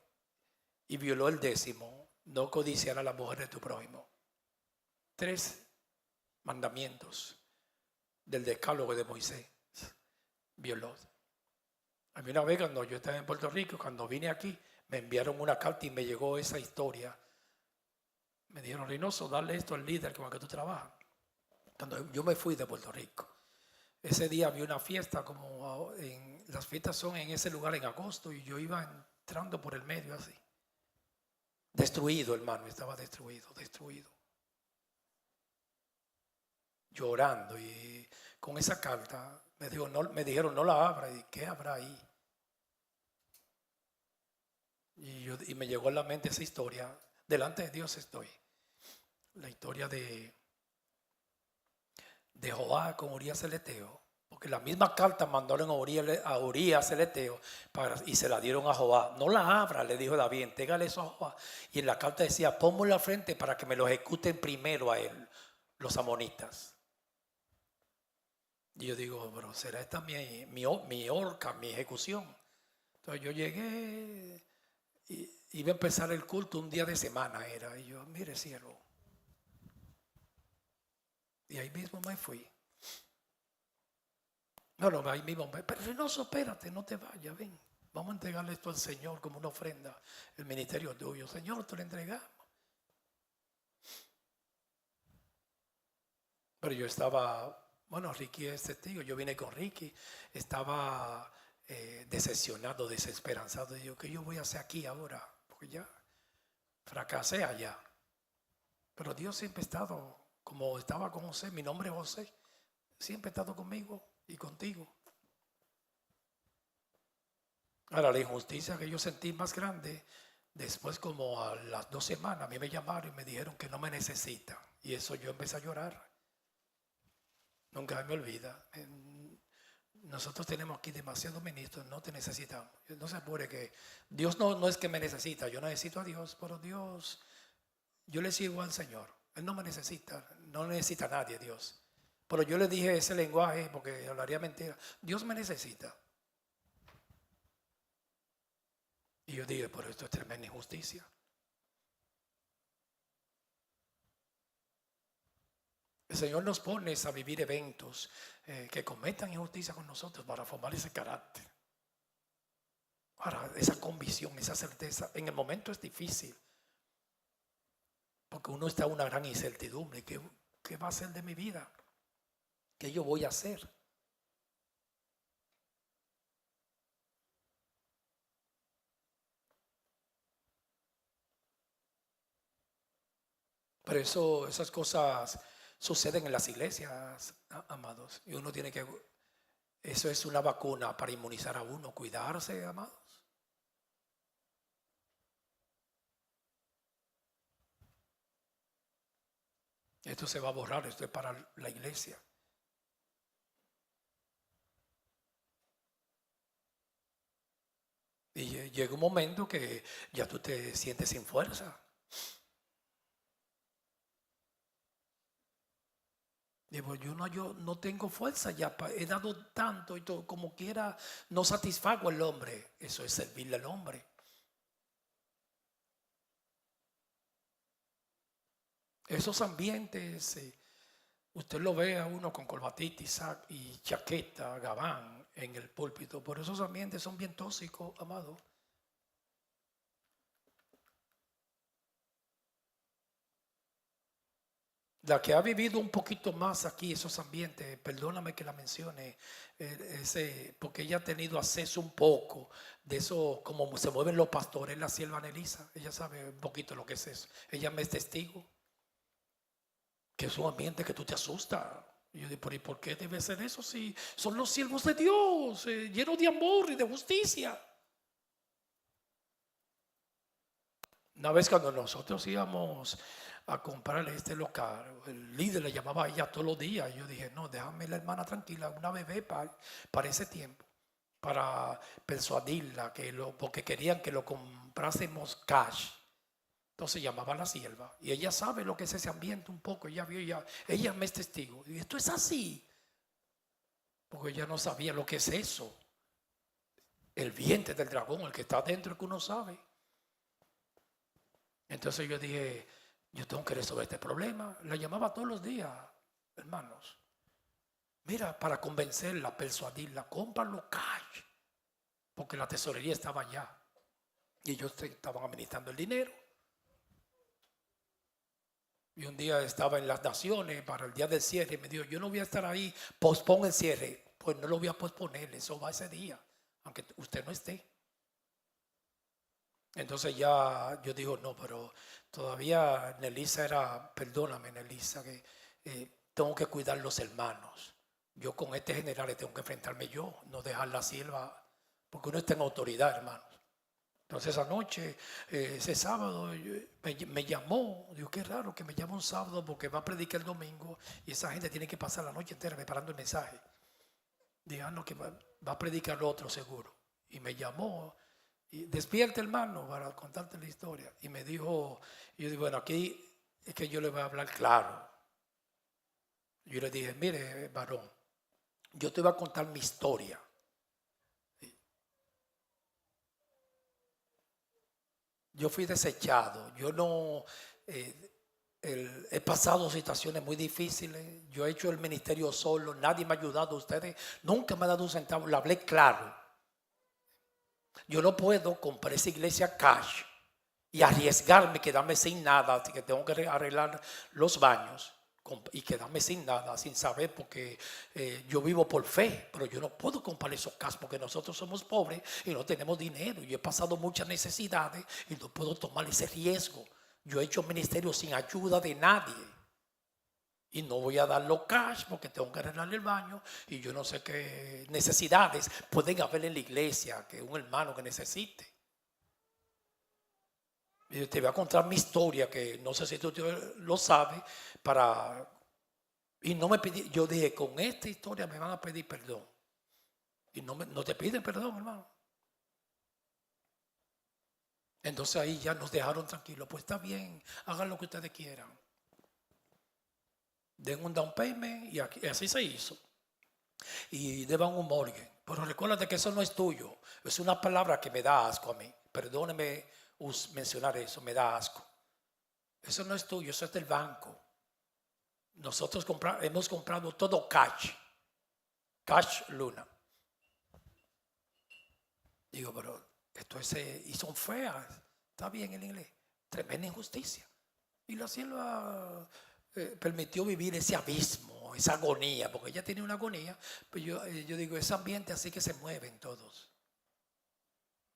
Speaker 1: Y violó el décimo, no codiciarás a la mujer de tu prójimo. 3 mandamientos del decálogo de Moisés violó. A mí una vez cuando yo estaba en Puerto Rico, cuando vine aquí, me enviaron una carta y me llegó esa historia. Me dijeron, Reynoso, dale esto al líder con el que tú trabajas. Cuando yo me fui de Puerto Rico, ese día había una fiesta, las fiestas son en ese lugar en agosto, y yo iba entrando por el medio así. Destruido, hermano, estaba destruido. Llorando, y con esa carta me dijeron no la abra. ¿Y qué habrá ahí? Y me llegó a la mente esa historia. Delante de Dios estoy. La historia de Joab con Urías el Eteo. Porque la misma carta mandaron a Urías el Eteo y se la dieron a Joab. No la abra, le dijo David, entrégale eso a Joab. Y en la carta decía, pónmelo al frente para que me lo ejecuten primero a él, los amonitas. Y yo digo, pero ¿será esta mi horca, mi ejecución? Entonces yo llegué, iba a empezar el culto un día de semana era. Y yo, mire cielo. Y ahí mismo me fui. No, ahí mismo pero Reynoso, espérate, no te vayas, ven. Vamos a entregarle esto al Señor como una ofrenda, el ministerio tuyo. Señor, te lo entregamos. Pero yo estaba, Ricky es testigo, yo vine con Ricky, estaba decepcionado, desesperanzado. Digo, ¿qué yo voy a hacer aquí ahora? Porque ya fracasé allá. Pero Dios siempre ha estado, como estaba con José, mi nombre es José, siempre ha estado conmigo y contigo. Ahora, la injusticia que yo sentí más grande, después como a las 2 semanas, a mí me llamaron y me dijeron que no me necesitan. Y eso yo empecé a llorar. Nunca me olvida. Nosotros tenemos aquí demasiados ministros, no te necesitamos. No se apure que Dios no es que me necesita, yo necesito a Dios, pero Dios, yo le sigo al Señor. Él no me necesita, no necesita a nadie Dios. Pero yo le dije ese lenguaje porque hablaría mentira. Dios me necesita. Y yo dije, pero esto es tremenda injusticia. El Señor nos pone a vivir eventos que cometan injusticia con nosotros para formar ese carácter. Ahora, esa convicción, esa certeza, en el momento es difícil. Porque uno está en una gran incertidumbre. ¿Qué va a ser de mi vida? ¿Qué yo voy a hacer? Pero esas cosas suceden en las iglesias, amados. Y uno tiene que... Eso es una vacuna para inmunizar a uno, cuidarse, amados. Esto se va a borrar, esto es para la iglesia. Y llega un momento que ya tú te sientes sin fuerza. Digo, yo no tengo fuerza ya, he dado tanto y todo, como quiera, no satisfago al hombre. Eso es servirle al hombre. Esos ambientes, usted lo ve a uno con corbatita y chaqueta, gabán en el púlpito. Por esos ambientes son bien tóxicos, amado. La que ha vivido un poquito más aquí, esos ambientes, perdóname que la mencione, porque ella ha tenido acceso un poco de eso, como se mueven los pastores, la sierva Anelisa, ella sabe un poquito lo que es eso. Ella me es testigo, que es un ambiente que tú te asustas. Y yo digo, ¿y por qué debe ser eso si son los siervos de Dios, llenos de amor y de justicia? Una vez cuando nosotros íbamos a comprarle este local, el líder le llamaba a ella todos los días. Y yo dije, no, déjame la hermana tranquila, una bebé para ese tiempo, para persuadirla, porque querían que lo comprásemos cash. Entonces llamaba a la sierva y ella sabe lo que es ese ambiente un poco. Ella vio, ella me es testigo. Y esto es así, porque ella no sabía lo que es eso. El vientre del dragón, el que está dentro, que uno sabe. Entonces yo dije, yo tengo que resolver este problema. La llamaba todos los días, hermanos. Mira, para convencerla, persuadirla, cómpralo cash, porque la tesorería estaba allá y ellos estaban administrando el dinero. Y un día estaba en las Naciones para el día del cierre y me dijo, yo no voy a estar ahí, pospon el cierre. Pues no lo voy a posponer, eso va ese día, aunque usted no esté. Entonces ya yo digo, no, pero todavía Nelisa era, perdóname Nelisa, que tengo que cuidar los hermanos. Yo con este general le tengo que enfrentarme yo, no dejar la sierva, porque uno está en autoridad, hermanos. Entonces esa noche, ese sábado, me llamó, digo, qué raro que me llama un sábado porque va a predicar el domingo y esa gente tiene que pasar la noche entera preparando el mensaje. Digo, no, que va a predicar lo otro seguro. Y me llamó. Y despierta, hermano, para contarte la historia. Y me dijo, yo digo, bueno, aquí es que yo le voy a hablar claro. Yo le dije, mire, varón, yo te voy a contar mi historia. Yo fui desechado, yo no, he pasado situaciones muy difíciles, yo he hecho el ministerio solo, nadie me ha ayudado, ustedes nunca me han dado un centavo, le hablé claro. Yo no puedo comprar esa iglesia cash y arriesgarme, quedarme sin nada, que tengo que arreglar los baños y quedarme sin nada, sin saber, porque yo vivo por fe, pero yo no puedo comprar esos cash porque nosotros somos pobres y no tenemos dinero. Yo he pasado muchas necesidades y no puedo tomar ese riesgo. Yo he hecho ministerio sin ayuda de nadie. Y no voy a dar los cash porque tengo que arreglar el baño y yo no sé qué necesidades pueden haber en la iglesia que un hermano que necesite. Y te voy a contar mi historia que no sé si tú lo sabes y no me pedí, yo dije, con esta historia me van a pedir perdón. Y no te piden perdón, hermano. Entonces ahí ya nos dejaron tranquilos. Pues está bien, hagan lo que ustedes quieran. Den un down payment y así se hizo. Y deban un mortgage. Pero recuérdate que eso no es tuyo. Es una palabra que me da asco a mí. Perdóneme mencionar eso, me da asco. Eso no es tuyo, eso es del banco. Nosotros hemos comprado todo cash. Cash Luna. Digo, pero esto es, y son feas. Está bien en inglés. Tremenda injusticia. Y la sierva permitió vivir ese abismo, esa agonía, porque ella tiene una agonía. Pues yo digo, ese ambiente así que se mueven todos.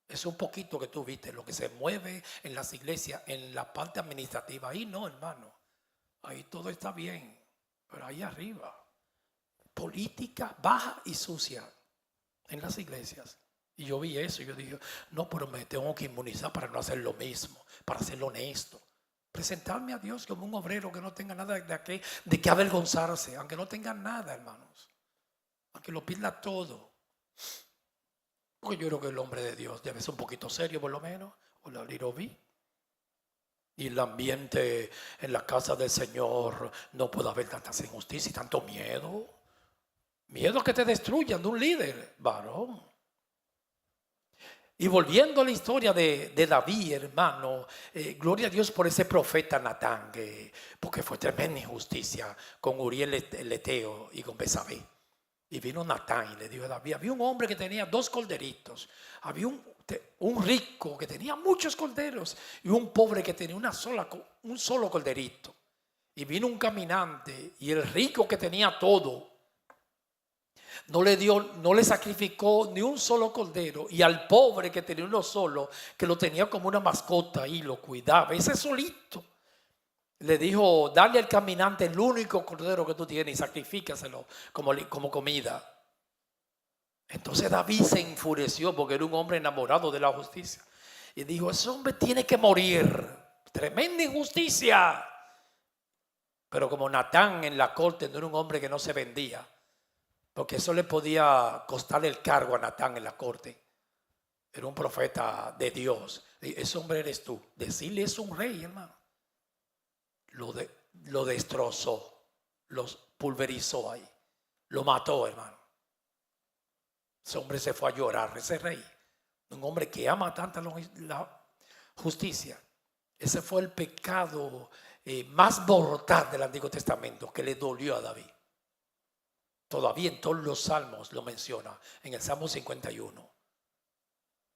Speaker 1: Es un poquito que tú viste, lo que se mueve en las iglesias, en la parte administrativa. Ahí no, hermano. Ahí todo está bien. Pero ahí arriba, política baja y sucia en las iglesias. Y yo vi eso y yo dije, no, pero me tengo que inmunizar para no hacer lo mismo, para ser honesto. Presentarme a Dios como un obrero que no tenga nada de que avergonzarse, aunque no tenga nada, hermanos. Aunque lo pierda todo. Porque yo creo que el hombre de Dios debe ser un poquito serio por lo menos, o la little bit. Y el ambiente en la casa del Señor no puede haber tantas injusticias y tanto miedo. Miedo a que te destruyan de un líder, varón. Y volviendo a la historia de David, hermano, gloria a Dios por ese profeta Natán, porque fue tremenda injusticia con Uriel el Eteo y con Betsabé. Y vino Natán y le dijo a David, había un hombre que tenía 2 corderitos, había un rico que tenía muchos corderos y un pobre que tenía un solo corderito. Y vino un caminante y el rico que tenía todo no le sacrificó ni un solo cordero, y al pobre que tenía uno solo, que lo tenía como una mascota y lo cuidaba, ese solito, le dijo, dale al caminante el único cordero que tú tienes y sacrifícaselo como comida. Entonces David se enfureció porque era un hombre enamorado de la justicia y dijo, ese hombre tiene que morir, tremenda injusticia. Pero como Natán en la corte no era un hombre que no se vendía, porque eso le podía costar el cargo a Natán en la corte, era un profeta de Dios, ese hombre eres tú, decirle es un rey, hermano. Lo destrozó, los pulverizó ahí, lo mató, hermano. Ese hombre se fue a llorar, ese rey, un hombre que ama tanto la justicia. Ese fue el pecado más mortal del Antiguo Testamento que le dolió a David. Todavía en todos los salmos lo menciona, en el Salmo 51.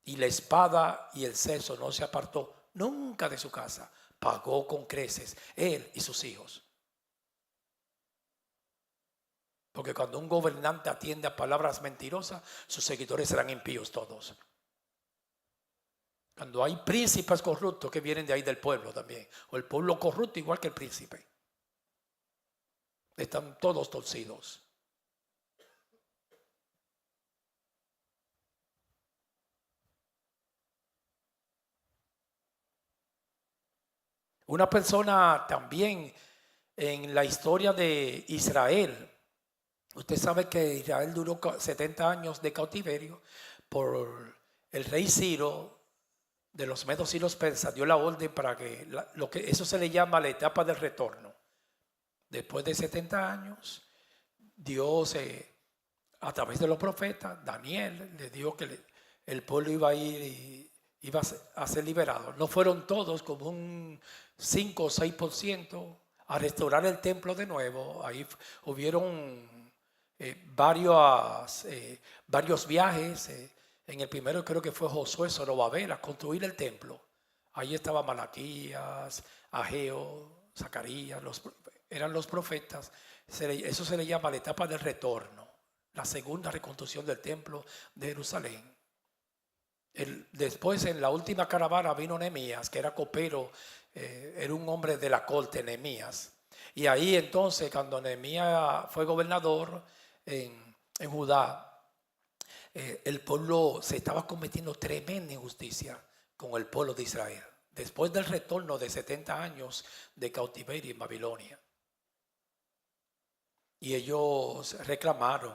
Speaker 1: Y la espada y el ceso no se apartó nunca de su casa, pagó con creces él y sus hijos. Porque cuando un gobernante atiende a palabras mentirosas, sus seguidores serán impíos todos. Cuando hay príncipes corruptos que vienen de ahí del pueblo también, o el pueblo corrupto igual que el príncipe, están todos torcidos. Una persona también en la historia de Israel, usted sabe que Israel duró 70 años de cautiverio por el rey Ciro de los medos y los persas, dio la orden para que eso se le llama la etapa del retorno. Después de 70 años, Dios a través de los profetas, Daniel le dijo que el pueblo iba a ir y iba a ser liberado. No fueron todos, como un 5 o 6%, a restaurar el templo de nuevo. Ahí hubieron varios viajes. En el primero creo que fue Josué Zorobabel a construir el templo. Ahí estaba Malaquías, Ageo, Zacarías, eran los profetas. Eso se le llama la etapa del retorno, la segunda reconstrucción del templo de Jerusalén. Después en la última caravana vino Nehemías, que era copero, era un hombre de la corte, Nehemías. Y ahí entonces cuando Nehemías fue gobernador en Judá, el pueblo se estaba cometiendo tremenda injusticia con el pueblo de Israel. Después del retorno de 70 años de cautiverio en Babilonia. Y ellos reclamaron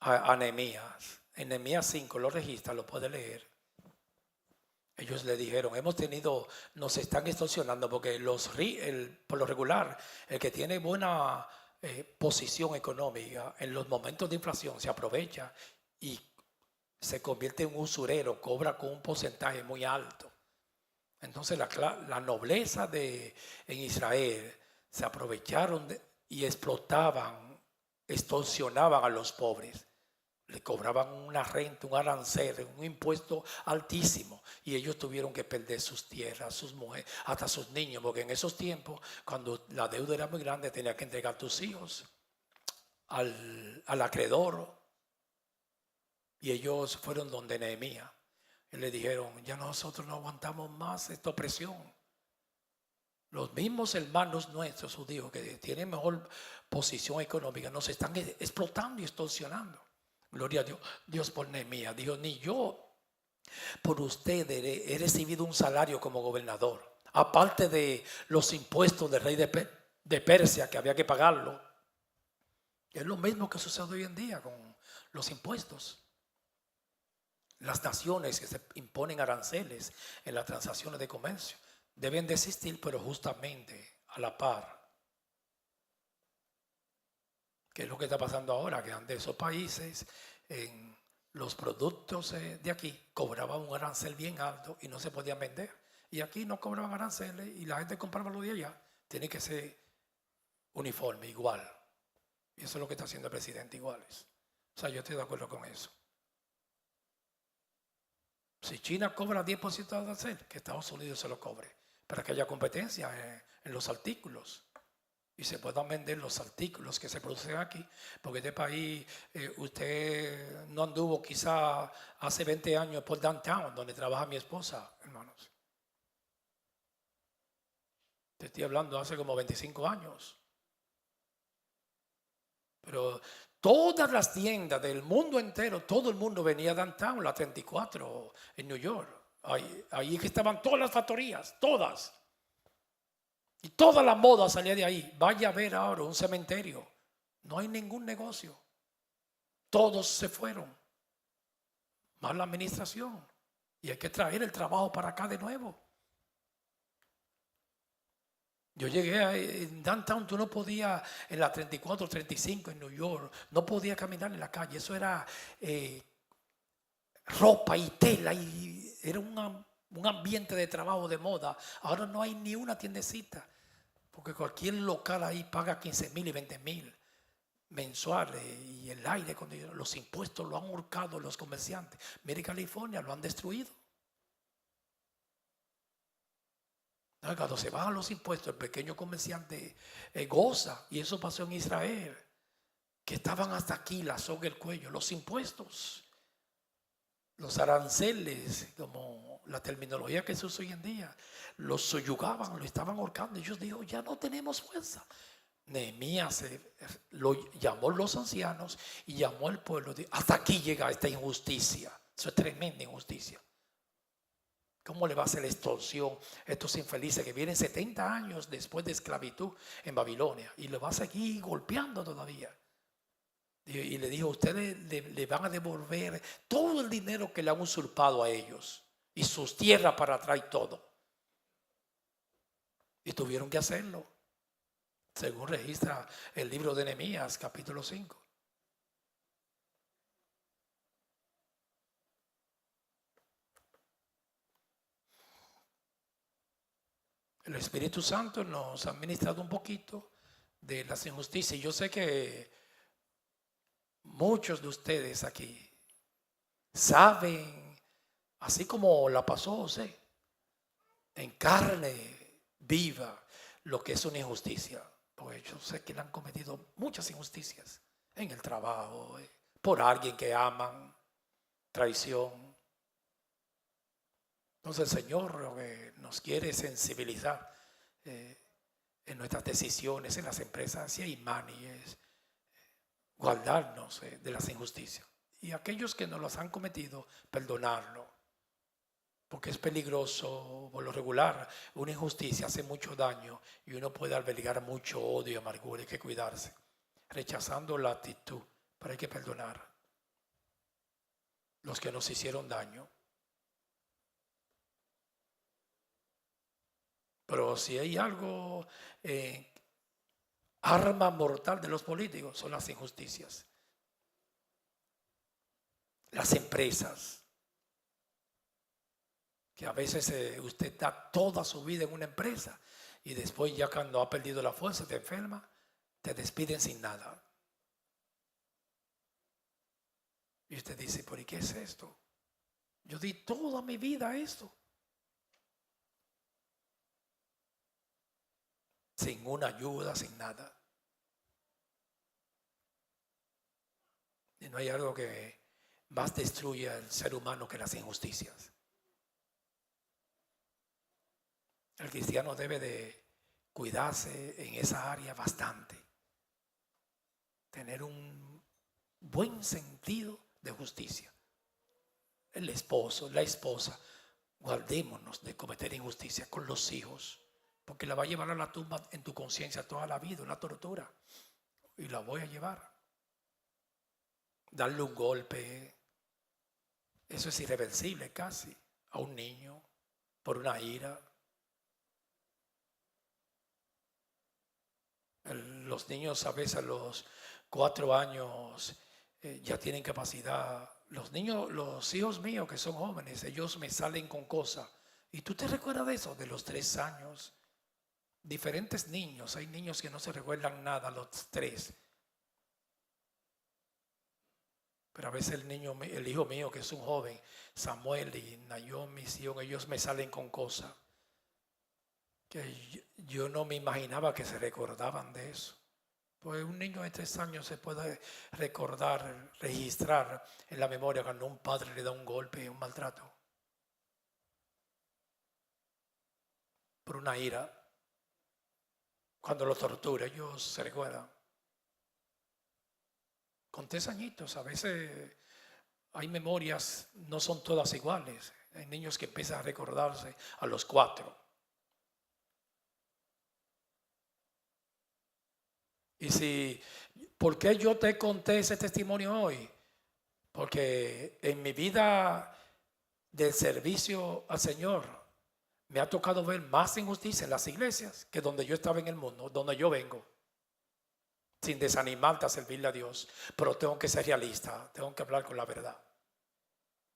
Speaker 1: a Nehemías. En Nehemías 5 lo registra, lo puede leer. Ellos le dijeron, nos están extorsionando porque por lo regular, el que tiene buena posición económica en los momentos de inflación se aprovecha y se convierte en un usurero, cobra con un porcentaje muy alto. Entonces la nobleza en Israel se aprovecharon y explotaban, extorsionaban a los pobres. Le cobraban una renta, un arancel, un impuesto altísimo, y ellos tuvieron que perder sus tierras, sus mujeres, hasta sus niños, porque en esos tiempos, cuando la deuda era muy grande, tenía que entregar tus hijos al acreedor. Y ellos fueron donde Nehemías y le dijeron, ya nosotros no aguantamos más esta opresión. Los mismos hermanos nuestros judíos que tienen mejor posición económica nos están explotando y extorsionando. Gloria a Dios. Dios por Nehemías dijo, ni yo por ustedes he recibido un salario como gobernador, aparte de los impuestos del rey de Persia que había que pagarlo. Es lo mismo que sucede hoy en día con los impuestos. Las naciones que se imponen aranceles en las transacciones de comercio. deben de existir, pero justamente a la par. ¿Qué es lo que está pasando ahora? Que ante esos países, en los productos de aquí cobraban un arancel bien alto y no se podían vender. Y aquí no cobraban aranceles y la gente compraba lo de allá. Tiene que ser uniforme, igual. Y eso es lo que está haciendo el presidente, iguales. O sea, yo estoy de acuerdo con eso. Si China cobra 10% de arancel, que Estados Unidos se lo cobre, para que haya competencia en los artículos y se puedan vender los artículos que se producen aquí, porque este país, usted no anduvo quizá hace 20 años por downtown, donde trabaja mi esposa, hermanos. Te estoy hablando hace como 25 años. Pero todas las tiendas del mundo entero, todo el mundo venía a downtown, la 34 en New York. Ahí que estaban todas las factorías, todas. Y toda la moda salía de ahí. Vaya a ver ahora un cementerio. No hay ningún negocio. Todos se fueron. Mala administración. Y hay que traer el trabajo para acá de nuevo. Yo llegué en downtown, tú no podías, en la 34, 35 en New York, no podías caminar en la calle. Eso era ropa y tela y era un ambiente de trabajo de moda. Ahora no hay ni una tiendecita, porque cualquier local ahí paga 15,000 y 20,000 mensuales y el aire, los impuestos lo han hurcado los comerciantes. Mire, California lo han destruido. Cuando se bajan los impuestos, el pequeño comerciante goza. Y eso pasó en Israel, que estaban hasta aquí, la soga el cuello, los impuestos, los aranceles, como la terminología que se usa hoy en día, los soyugaban, lo estaban ahorcando. Ellos dijo, ya no tenemos fuerza. Nehemías lo llamó los ancianos y llamó al pueblo. Hasta aquí llega esta injusticia. Eso es tremenda injusticia. ¿Cómo le va a hacer la extorsión a estos infelices que vienen 70 años después de esclavitud en Babilonia y le va a seguir golpeando todavía? Y le dijo, ustedes le van a devolver todo el dinero que le han usurpado a ellos y sus tierras para atrás y todo. Y tuvieron que hacerlo, según registra el libro de Nehemías, capítulo 5. El Espíritu Santo nos ha ministrado un poquito de las injusticias. Yo sé que muchos de ustedes aquí saben, así como la pasó José, en carne viva, lo que es una injusticia. Porque yo sé que le han cometido muchas injusticias en el trabajo, por alguien que aman, traición. Entonces el Señor lo que nos quiere sensibilizar en nuestras decisiones, en las empresas, si hay maníes, guardarnos de las injusticias. Y aquellos que nos las han cometido, perdonarlo. Porque es peligroso, por lo regular, una injusticia hace mucho daño y uno puede albergar mucho odio y amargura. Hay que cuidarse, rechazando la actitud, pero hay que perdonar los que nos hicieron daño. Pero si hay algo, arma mortal de los políticos, son las injusticias. Las empresas, que a veces usted da toda su vida en una empresa y después ya cuando ha perdido la fuerza, te enferma, te despiden sin nada. Y usted dice, ¿por qué es esto? Yo di toda mi vida a esto. Sin una ayuda, sin nada. Y no hay algo que más destruya al ser humano que las injusticias. El cristiano debe de cuidarse en esa área bastante. Tener un buen sentido de justicia. El esposo, la esposa, guardémonos de cometer injusticia con los hijos. Porque la va a llevar a la tumba en tu conciencia toda la vida, una tortura. Y la voy a llevar. Darle un golpe, eso es irreversible casi, a un niño por una ira. los niños a veces a los 4 años ya tienen capacidad. Los niños, los hijos míos que son jóvenes, ellos me salen con cosas. ¿Y tú te recuerdas de eso? De los 3 años. Diferentes niños. Hay niños que no se recuerdan nada a los 3. Pero a veces el hijo mío que es un joven, Samuel y Naomi, ellos me salen con cosas que yo no me imaginaba que se recordaban de eso. Pues un niño de 3 años se puede recordar, registrar en la memoria cuando un padre le da un golpe, un maltrato, por una ira. Cuando lo tortura, ellos se recuerdan. Con 3 añitos, a veces hay memorias, no son todas iguales. Hay niños que empiezan a recordarse a los 4. ¿Por qué yo te conté ese testimonio hoy? Porque en mi vida del servicio al Señor me ha tocado ver más injusticia en las iglesias que donde yo estaba en el mundo, donde yo vengo. Sin desanimarte a servirle a Dios, pero tengo que ser realista, tengo que hablar con la verdad.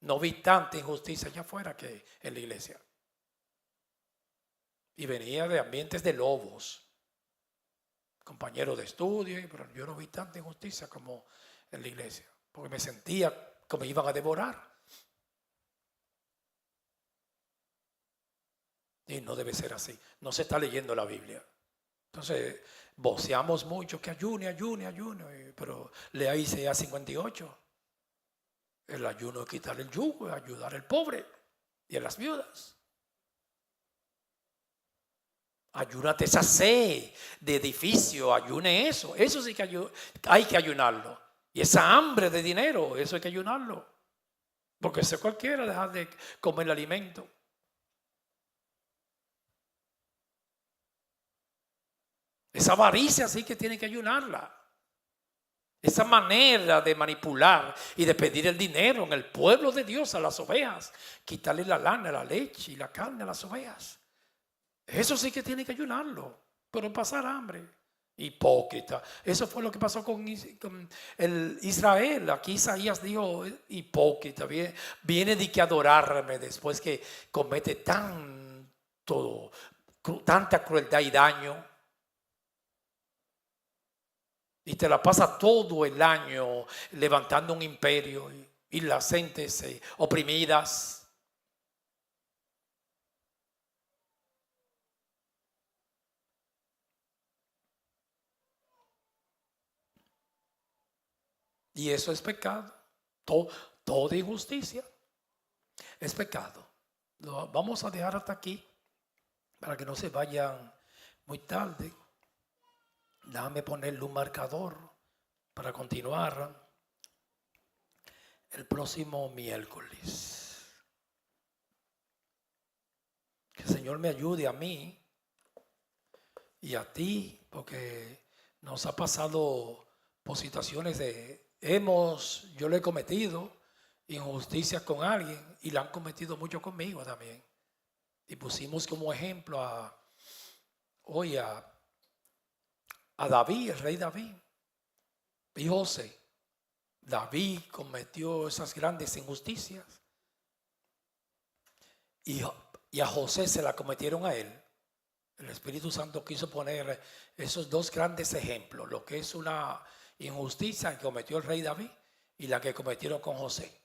Speaker 1: No vi tanta injusticia allá afuera que en la iglesia. Y venía de ambientes de lobos, compañeros de estudio, pero yo no vi tanta injusticia como en la iglesia, porque me sentía como me iban a devorar. Y no debe ser así, no se está leyendo la Biblia. Entonces, voceamos mucho que ayune, pero lea Isaías 58. El ayuno es quitar el yugo, es ayudar al pobre y a las viudas. Ayúnate esa sed de edificio, ayune eso. Eso sí que hay que ayunarlo. Y esa hambre de dinero, eso hay que ayunarlo. Porque si cualquiera deja de comer el alimento. Esa avaricia sí que tiene que ayunarla. Esa manera de manipular y de pedir el dinero en el pueblo de Dios a las ovejas. Quitarle la lana, la leche y la carne a las ovejas. Eso sí que tiene que ayunarlo. Pero pasar hambre. Hipócrita. Eso fue lo que pasó con el Israel. Aquí Isaías dijo hipócrita. Viene de que adorarme después que comete tanta crueldad y daño. Y te la pasa todo el año levantando un imperio y las gentes oprimidas. Y eso es pecado. Toda injusticia es pecado. Lo vamos a dejar hasta aquí para que no se vayan muy tarde. Déjame ponerle un marcador para continuar el próximo miércoles. Que el Señor me ayude a mí y a ti, porque nos ha pasado por situaciones yo lo he cometido injusticias con alguien y la han cometido mucho conmigo también. Y pusimos como ejemplo a David, el rey David y José. David cometió esas grandes injusticias y a José se la cometieron a él. El Espíritu Santo quiso poner esos 2 grandes ejemplos, lo que es una injusticia que cometió el rey David y la que cometieron con José.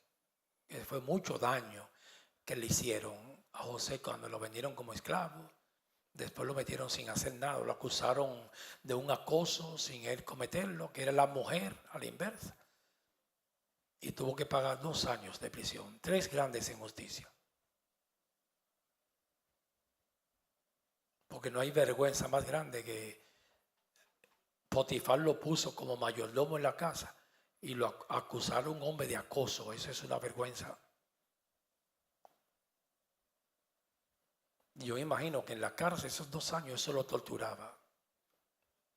Speaker 1: Que fue mucho daño que le hicieron a José cuando lo vendieron como esclavo. Después lo metieron sin hacer nada, lo acusaron de un acoso sin él cometerlo, que era la mujer a la inversa. Y tuvo que pagar 2 años de prisión, 3 grandes injusticias. Porque no hay vergüenza más grande que Potifar lo puso como mayordomo en la casa y lo acusaron un hombre de acoso. Eso es una vergüenza. Yo imagino que en la cárcel esos 2 años eso lo torturaba.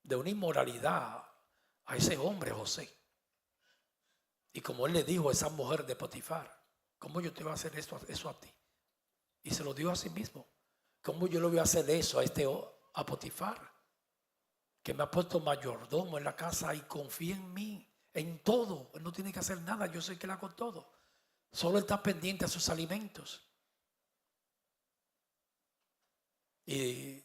Speaker 1: De una inmoralidad a ese hombre José. Y como él le dijo a esa mujer de Potifar, ¿cómo yo te voy a hacer eso a ti? Y se lo dijo a sí mismo. ¿Cómo yo le voy a hacer eso a Potifar? que me ha puesto mayordomo en la casa y confía en mí, en todo. Él no tiene que hacer nada, yo sé que él hago todo. Solo está pendiente a sus alimentos. Y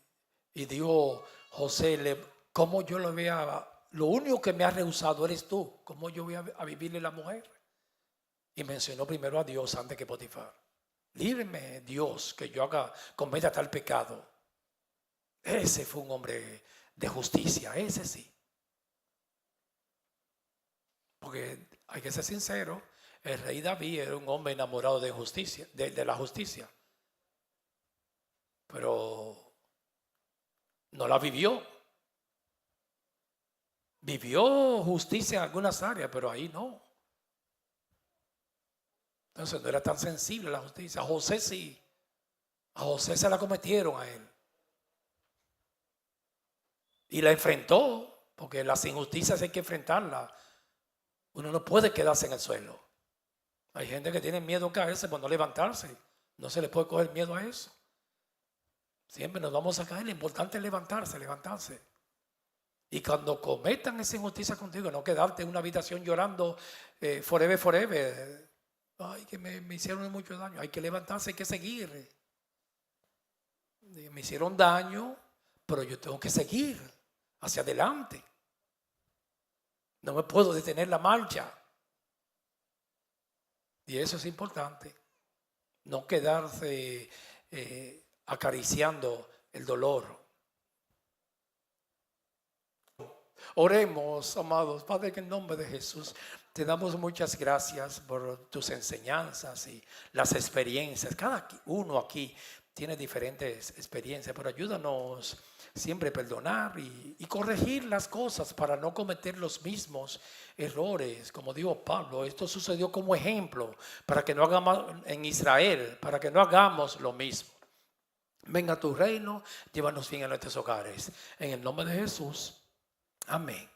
Speaker 1: dijo José, ¿cómo yo lo voy a... Lo único que me ha rehusado eres tú. ¿Cómo yo voy a vivirle la mujer? Y mencionó primero a Dios antes que Potifar. Líbreme, Dios, que yo cometa tal pecado. Ese fue un hombre de justicia, ese sí. Porque hay que ser sincero, el rey David era un hombre enamorado de justicia, de la justicia. Pero no la vivió. Vivió justicia en algunas áreas, pero ahí no. Entonces no era tan sensible la justicia. A José sí. A José se la cometieron a él. Y la enfrentó, porque las injusticias hay que enfrentarlas. Uno no puede quedarse en el suelo. Hay gente que tiene miedo a caerse por no levantarse. No se le puede coger miedo a eso. Siempre nos vamos a caer. Lo importante es levantarse. Y cuando cometan esa injusticia contigo, no quedarte en una habitación llorando forever. Ay, que me hicieron mucho daño. Hay que levantarse, hay que seguir. Me hicieron daño, pero yo tengo que seguir hacia adelante. No me puedo detener la marcha. Y eso es importante. No quedarse acariciando el dolor. Oremos, amados. Padre, en el nombre de Jesús, te damos muchas gracias por tus enseñanzas y las experiencias. Cada uno aquí tiene diferentes experiencias, pero ayúdanos siempre a perdonar y corregir las cosas para no cometer los mismos errores. Como dijo Pablo, esto sucedió como ejemplo para que no hagamos en Israel, para que no hagamos lo mismo. Venga a tu reino, llévanos bien a nuestros hogares. En el nombre de Jesús. Amén.